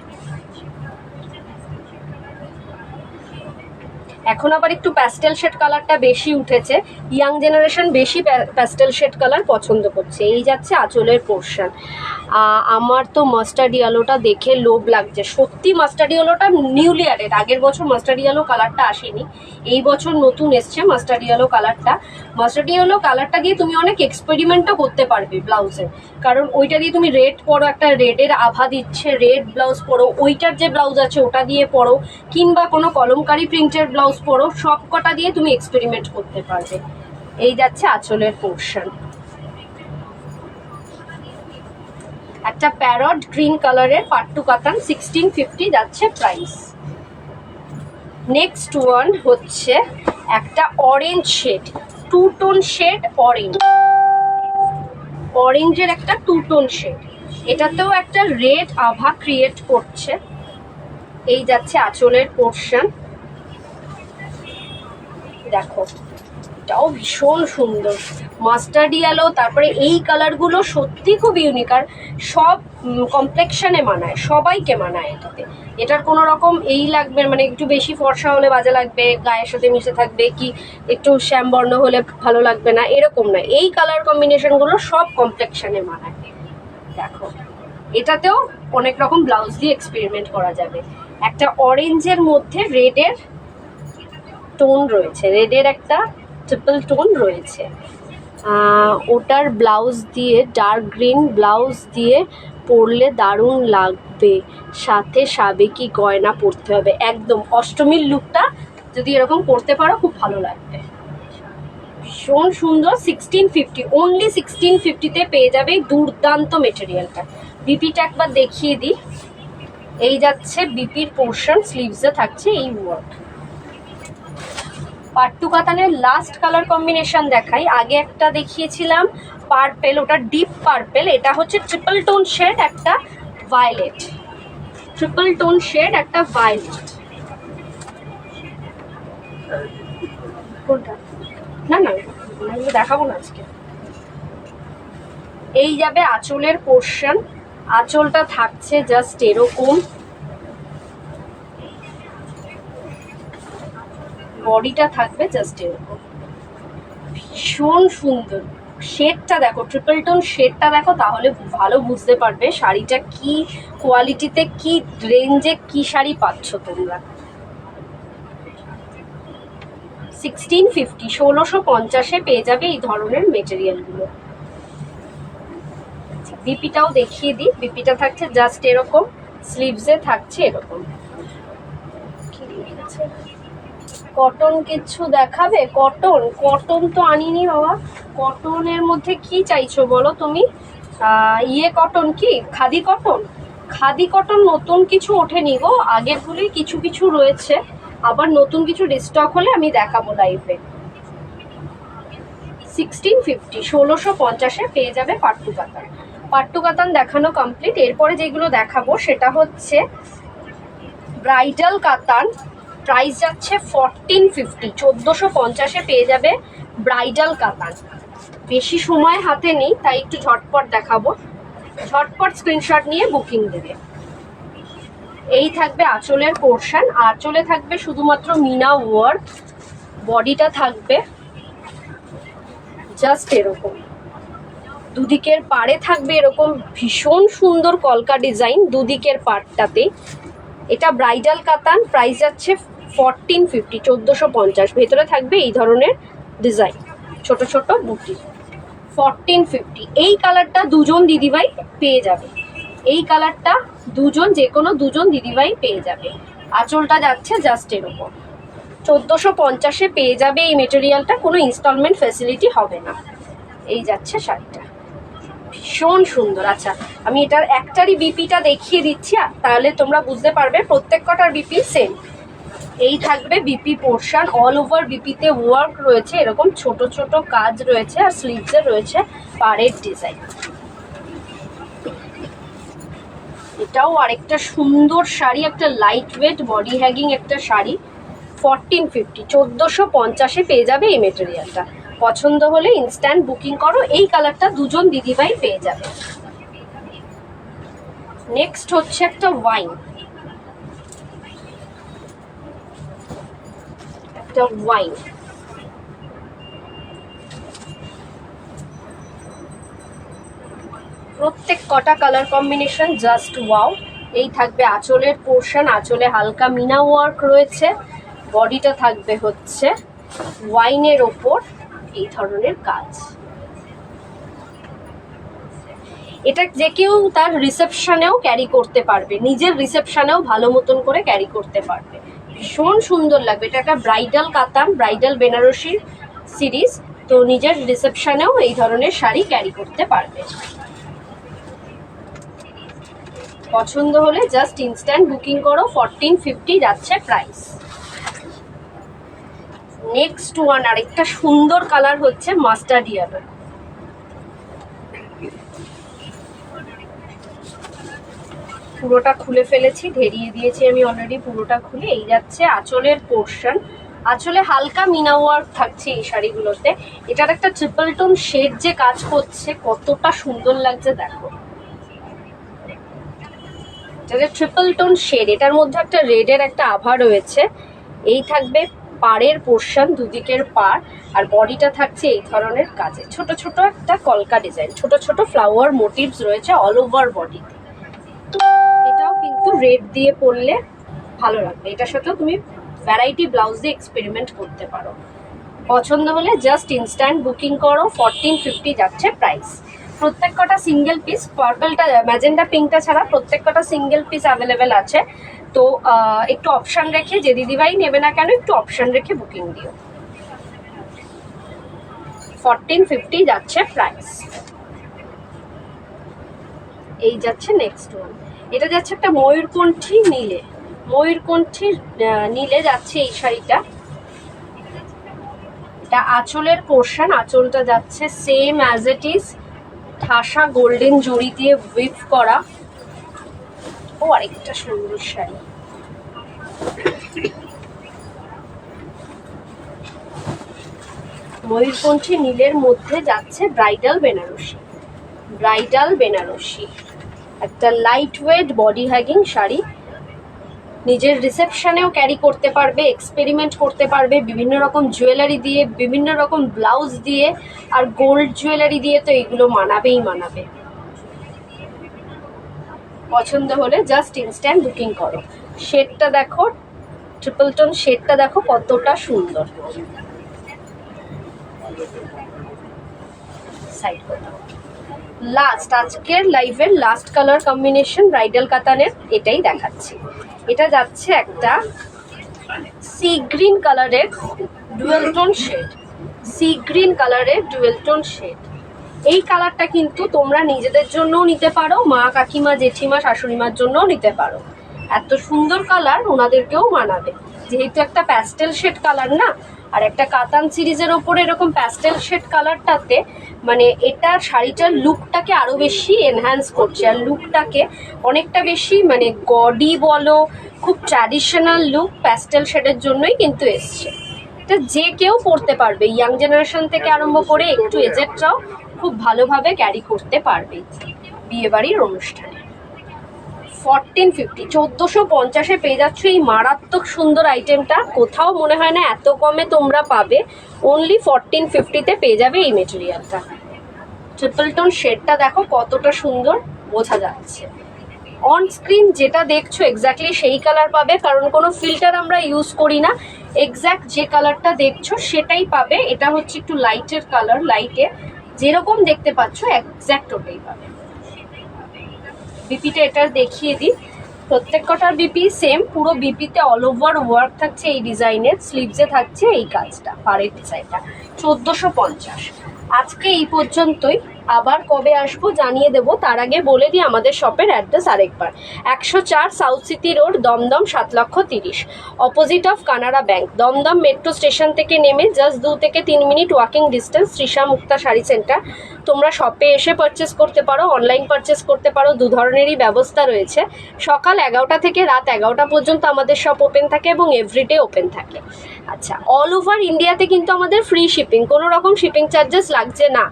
এখন আবার একটু প্যাস্টেল শেড কালারটা বেশি উঠেছে, ইয়াং জেনারেশন বেশি প্যাস্টেল শেড কালার পছন্দ করছে। এই যাচ্ছে আঁচলের পোর্শন। আমার তো মাস্টার্ড ইয়েলোটা দেখে লোভ লাগছে, সত্যি মাস্টার্ড ইয়েলোটা নিউলি অ্যাডেড। আগের বছর মাস্টার্ড ইয়েলো কালারটা আসেনি, এই বছর নতুন এসছে মাস্টার্ড ইয়েলো কালারটা। মাস্টার্ড ইয়েলো কালারটা দিয়ে তুমি অনেক এক্সপেরিমেন্টও করতে পারবে ব্লাউজে, কারণ ওইটা দিয়ে তুমি রেড পরো, একটা রেডের আভা দিচ্ছে, রেড ব্লাউজ পরো, ওইটার যে ব্লাউজ আছে ওটা দিয়ে পরো, কিংবা কোনো কলমকারি প্রিন্টের ব্লাউজ পরো, সব কটা দিয়ে তুমি এক্সপেরিমেন্ট করতে পারবে। এই যাচ্ছে আঁচলের পোর্শন, একটা প্যারট গ্রিন কালারের পাট্টু কাতান 1650 যাচ্ছে প্রাইস। নেক্সট ওয়ান হচ্ছে একটা orange shade, two tone shade orange, অরেঞ্জের একটা টু টোন শেড, এটাতেও একটা রেড আভা ক্রিয়েট করছে। এই যাচ্ছে আঁচলের পোর্শন, দেখো এটাও ভীষণ সুন্দর, মাস্টার্ড ইয়েলো। তারপরে এই কালারগুলো সত্যি খুব ইউনিক, আর সব কমপ্লেক্সনে মানায়, সবাইকে মানায় এটাতে। এটার কোনো রকম এই লাগবে মানে একটু বেশি ফর্সা হলে বাজে লাগবে, গায়ের সাথে মিশে থাকবে, কি একটু শ্যামবর্ণ হলে ভালো লাগবে না, এরকম না। এই কালার কম্বিনেশনগুলো সব কমপ্লেক্সনে মানায়। দেখো এটাতেও অনেক রকম ব্লাউজ দিয়ে এক্সপেরিমেন্ট করা যাবে। একটা অরেঞ্জের মধ্যে রেডের টোন রয়েছে, রেডের একটা ট্রিপল টোন রয়েছে, ওটার ব্লাউজ দিয়ে ডার্ক গ্রিন ব্লাউজ দিয়ে পরলে দারুণ লাগবে, সাথে সাবেকি গয়না পরতে হবে। একদম অষ্টমীর লুকটা যদি এরকম পরতে পারো খুব ভালো লাগবে। ভীষণ সুন্দর, 1650, অনলি 1650-তে পেয়ে যাবে এই দুর্দান্ত মেটেরিয়ালটা। বিপিটা একবার দেখিয়ে দিই। এই যাচ্ছে বিপির পোর্শন, স্লিভসে থাকছে এই ওয়ার্ক। পাট্টু কাতানের লাস্ট কালার কম্বিনেশন দেখাই। আগে একটা দেখিয়েছিলাম পার্পেল, ওটা ডিপ পার্পেল। এটা হচ্ছে ট্রিপল টোন শেড একটা ভায়োলেট, ট্রিপল টোন শেড একটা ভায়োলেট। কোনটা? না না এগুলো দেখাবো না আজকে। এই যাবে আঁচলের পোর্শন, আঁচলটা থাকছে জাস্ট এরকম, বডিটা থাকবে জাস্ট এরকম। ভীষণ সুন্দর শেডটা দেখো, ট্রিপল টোন শেডটা দেখো, তাহলে ভালো বুঝতে পারবে শাড়িটা কি কোয়ালিটিতে, কি রেঞ্জে কি শাড়ি পাচ্ছ তোমরা। 1650, 1650-এ পেয়ে যাবে এই ধরনের মেটেরিয়ালগুলো। বিপিটাও দেখিয়ে দিই। বিপিটা থাকছে জাস্ট এরকম, স্লিভসে থাকছে এরকম। কটন কিছু দেখাবে? কটন, কটন তো আনিনি বাবা। কটনের মধ্যে কি চাইছো বলো তুমি? ইয়ে কটন, কি খাদি কটন? খাদি কটন নতুন কিছু ওঠেনি গো, আগেরগুলোই কিছু কিছু রয়েছে, আবার নতুন কিছু রিস্টক হলে আমি দেখাবো লাইভে। 1650, 1650-এ পেয়ে যাবে পাট্টু কাতান। পাট্টু কাতান দেখানো কমপ্লিট। এরপরে যেগুলো দেখাবো সেটা হচ্ছে ব্রাইডাল কাতান। প্রাইস যাচ্ছে 1450, 1450-এ পেয়ে যাবে ব্রাইডাল কাতান। বেশি সময় হাতে নেই তাই একটু ঝটপট দেখাবো, ঝটপট স্ক্রিনশট নিয়ে বুকিং দেবে। এই থাকবে আঁচলের পোর্শন, আঁচলে থাকবে শুধুমাত্র মিনা ওয়ার্ক, বডিটা থাকবে জাস্ট এরকম, দুদিকের পাড়ে থাকবে এরকম ভীষণ সুন্দর কলকা ডিজাইন দুদিকের পাড়টাতে। এটা ব্রাইডাল কাতান, প্রাইস যাচ্ছে 1450, 1450। ভেতরে থাকবে এই ধরনের ডিজাইন, ছোট ছোট বুটি। 1450। এই কালারটা দুজন দিদিভাই পেয়ে যাবে, এই কালারটা দুজন, যে কোনো দুজন দিদিভাই পেয়ে যাবে। আঁচলটা যাচ্ছে জাস্ট এরকম। 1450-এ পেয়ে যাবে এই মেটেরিয়ালটা, কোনো ইনস্টলমেন্ট ফ্যাসিলিটি হবে না। এই যাচ্ছে শাড়িটা, ভীষণ সুন্দর। আচ্ছা আমি এটার একটারই বিপিটা দেখিয়ে দিচ্ছি, তাহলে তোমরা বুঝতে পারবে প্রত্যেক কটার বিপি সেম। এই থাকবে বিপি পোর্শন, অল ওভার বিপিতে ওয়ার্ক রয়েছে, এরকম ছোট ছোট কাজ রয়েছে, আর স্লিভসে রয়েছে পাড়ের ডিজাইন। এটাও আরেকটা সুন্দর শাড়ি, একটা লাইট ওয়েট বডি হ্যাগিং একটা শাড়ি। 1450, 1450-এ পেয়ে যাবে এই মেটেরিয়ালটা। পছন্দ হলে ইনস্ট্যান্ট বুকিং করো। এই কালারটা দুজন দিদিভাই পেয়ে যাবে। নেক্সট হচ্ছে একটা ওয়াইন, একটা ওয়াইন। প্রত্যেক কটা কালার কম্বিনেশন জাস্ট ওয়াও। এই থাকবে আঁচলের পোর্শন, আঁচলে হালকা মিনা ওয়ার্ক রয়েছে, বডিটা থাকবে হচ্ছে ওয়াইনের ওপর এই ধরনের কাজ। এটা যে কেউ তার রিসেপশনেও ক্যারি করতে পারবে, নিজের রিসেপশনেও ভালো মতন করে ক্যারি করতে পারবে, ভীষণ সুন্দর লাগবে। এটা একটা ব্রাইডাল কাতান, ব্রাইডাল বেনারসি সিরিজ, তো নিজের রিসেপশনেও এই ধরনের শাড়ি ক্যারি করতে পারবে। পছন্দ হলে জাস্ট ইনস্ট্যান্ট বুকিং করো। 1450 যাচ্ছে প্রাইস। নেক্সট ওয়ান, আরেকটা সুন্দর কালার হচ্ছে মাস্টার্ড ইয়েলো। পুরোটা খুলে ফেলেছি, ধেরিয়ে দিয়েছি আমি অলরেডি পুরোটা খুলে। এই যাচ্ছে আঁচলের পোর্শন, আসলে হালকা মিনা ওয়ার্ক থাকছে এই শাড়িগুলোতে। এটার একটা ট্রিপল টোন শেড যে কাজ করছে, কতটা সুন্দর লাগছে দেখো। এটা ট্রিপল টোন শেড, এটার মধ্যে একটা রেডের একটা আভা রয়েছে। এই থাকবে পাড়ের পোর্শন, দুদিকের পাড়, আর বডিটা থাকছে এই ধরনের কাজে। ছোট ছোট একটা কলকা ডিজাইন, ছোট ছোট ফ্লাওয়ার মোটিভস রয়েছে অল ওভার বডিতে। এটাও কিন্তু রেড দিয়ে পরলে ভালো লাগবে। এটার সাথেও তুমি ভ্যারাইটি ব্লাউজ দিয়ে এক্সপেরিমেন্ট করতে পারো। পছন্দ হলে জাস্ট ইনস্ট্যান্ট বুকিং করো। 1450 যাচ্ছে প্রাইস। প্রত্যেক কটা সিঙ্গেল পিস, পার্পলটা ম্যাজেন্ডা পিঙ্কটা ছাড়া প্রত্যেক কটা সিঙ্গেল পিস অ্যাভেলেবেল আছে। তো একটু অপশান রেখে, যে দিদিভাই নেবে না কেন একটু অপশান রেখে বুকিং দিও। 1450 যাচ্ছে প্রাইস। এই যাচ্ছে নেক্সট ওয়ান। এটা যাচ্ছে একটা ময়ূরকণ্ঠী নীলে, ময়ূরকণ্ঠীর নীলে যাচ্ছে এই শাড়িটা। এটা আঁচলের পোর্শন, আঁচলটা যাচ্ছে সেম অ্যাজ ইট ইজ ঠাসা গোল্ডেন জড়ি দিয়ে উইভ করা। ও আরেকটা সুন্দর শাড়ি, ময়ূরকণ্ঠী নীলের মধ্যে যাচ্ছে ব্রাইডাল বেনারসি। ব্রাইডাল বেনারসি একটা লাইট ওয়েট বডি হ্যাগিং শাড়ি। নিজের রিসেপশনেও ক্যারি করতে পারবে, এক্সপেরিমেন্ট করতে পারবে বিভিন্ন রকম জুয়েলারি দিয়ে, বিভিন্ন রকম ব্লাউজ দিয়ে, আর গোল্ড জুয়েলারি দিয়ে তো এগুলো মানাবেই মানাবে। পছন্দ হলে জাস্ট ইনস্ট্যান্ট বুকিং করো। শেডটা দেখো, ট্রিপল টোন শেডটা দেখো কতটা সুন্দর। সাইড করে দাও। লাস্ট আজকের লাইভের লাস্ট কালার কম্বিনেশন ব্রাইডাল কাতানের এটাই দেখাচ্ছি। এটা যাচ্ছে একটা সি গ্রিন কালারের dual tone shade, sea green কালারের ডুয়েল টোন শেড। এই কালারটা কিন্তু তোমরা নিজেদের জন্যও নিতে পারো, মা কাকিমা জেঠিমা শাশুড়িমার জন্যও নিতে পারো। এত সুন্দর কালার, ওনাদেরকেও মানাবে। যেহেতু একটা প্যাস্টেল শেড কালার না, আর একটা কাতান সিরিজের ওপরে এরকম প্যাস্টেল শেড কালারটাতে মানে এটা শাড়িটার লুকটাকে আরো বেশি এনহ্যান্স করছে, আর লুকটাকে অনেকটা বেশি মানে গডি বলো, খুব ট্র্যাডিশনাল লুক প্যাস্টেল শেডের জন্যই কিন্তু এসছে। এটা যে কেউ পরতে পারবে, ইয়াং জেনারেশন থেকে আরম্ভ করে একটু এজেডরাও খুব ভালোভাবে ক্যারি করতে পারবে বিয়েবাড়ির অনুষ্ঠানে। 1450, 1450-এ পেয়ে যাচ্ছ এই মারাত্মক সুন্দর আইটেমটা। কোথাও মনে হয় না এত কমে তোমরা পাবে। অনলি 1450-তে পেয়ে যাবে এই মেটেরিয়ালটা। ট্রিপল টোন শেডটা দেখো কতটা সুন্দর, বোঝা যাচ্ছে। অন স্ক্রিন যেটা দেখছো এক্স্যাক্টলি সেই কালার পাবে, কারণ কোনো ফিল্টার আমরা ইউজ করি না। এক্স্যাক্ট যে কালারটা দেখছো সেটাই পাবে। এটা হচ্ছে একটু লাইটের কালার, লাইটে যেরকম দেখতে পাচ্ছ এক্স্যাক্ট ওটাই পাবে। বিপিটা এটা দেখিয়ে দিই। প্রত্যেক কটার বিপি সেম, পুরো বিপিতে অল ওভার ওয়ার্ক থাকছে এই ডিজাইনের। স্লিভসে থাকছে এই কাজটা, পাড়ের ডিজাইনটা। 1450। আজকে এই পর্যন্তই। আবার কবে আসবো জানিয়ে দেবো। তার আগে বলে দিই আমাদের শপের অ্যাড্রেস আরেকবার। 104 south city road, Dum Dum, 7,30,000, opposite of Canara bank. Dum Dum metro station থেকে নেমে জাস্ট 2 থেকে 3 minute walking distance, Trisha Mukta sari centre. তোমরা শপে এসে পারচেস করতে পারো, অনলাইন পারচেস করতে পারো, দু ধরনেরই ব্যবস্থা রয়েছে। সকাল 11টা থেকে রাত 11টা পর্যন্ত আমাদের শপ ওপেন থাকে এবং এভরিডে ওপেন থাকে। আচ্ছা, অল ওভার ইন্ডিয়াতে কিন্তু আমাদের ফ্রি শিপিং, কোনো রকম শিপিং চার্জেস লাগছে না।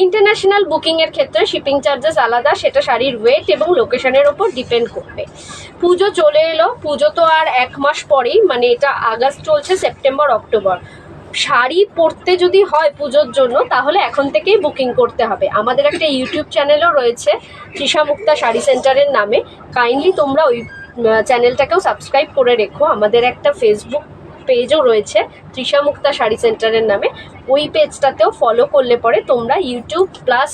ইন্টারন্যাশনাল বুকিংয়ের ক্ষেত্রে শিপিং চার্জেস আলাদা, সেটা শাড়ির ওয়েট এবং লোকেশনের ওপর ডিপেন্ড করবে। পুজো চলে এলো, পুজো তো আর 1 মাস পরেই, মানে এটা আগস্ট চলছে, সেপ্টেম্বর অক্টোবর। শাড়ি পরতে যদি হয় পুজোর জন্য তাহলে এখন থেকেই বুকিং করতে হবে। আমাদের একটা ইউটিউব চ্যানেলও রয়েছে তৃষা মুক্তা শাড়ি সেন্টারের নামে। কাইন্ডলি তোমরা ওই চ্যানেলটাকেও সাবস্ক্রাইব করে রেখো। আমাদের একটা ফেসবুক পেজও রয়েছে তৃষা মুক্তা শাড়ি সেন্টারের নামে। ওই পেজটাতেও ফলো করলে পরে তোমরা ইউটিউব প্লাস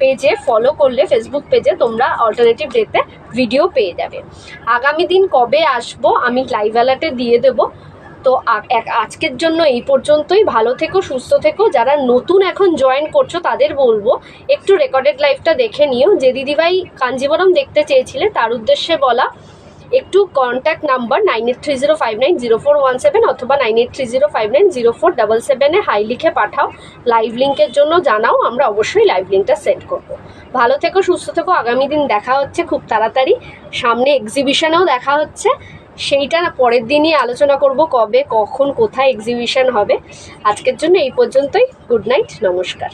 পেজে ফলো করলে, ফেসবুক পেজে তোমরা অল্টারনেটিভ ডেতে ভিডিও পেয়ে যাবে। আগামী দিন কবে আসবো আমি লাইভ অ্যালার্টে দিয়ে দেবো। তো আজকের জন্য এই পর্যন্তই। ভালো থেকো, সুস্থ থেকো। যারা নতুন এখন জয়েন করছো তাদের বলবো একটু রেকর্ডেড লাইভটা দেখে নিও। যে দিদিভাই কাঞ্জিবরম দেখতে চেয়েছিলে তার উদ্দেশ্যে বলা, একটু কন্ট্যাক্ট নাম্বার 9830590417 অথবা 9830590477-এ হাই লিখে পাঠাও। লাইভ লিঙ্কের জন্য জানাও, আমরা অবশ্যই লাইভ লিঙ্কটা সেন্ড করবো। ভালো থেকো, সুস্থ থেকো। আগামী দিন দেখা হচ্ছে খুব তাড়াতাড়ি। সামনে এক্সিবিশনেও দেখা হচ্ছে। সেইটা পরের দিনই আলোচনা করব, কবে কখন কোথায় এক্সিবিশন হবে। আজকের জন্য এই পর্যন্তই। গুড নাইট, নমস্কার।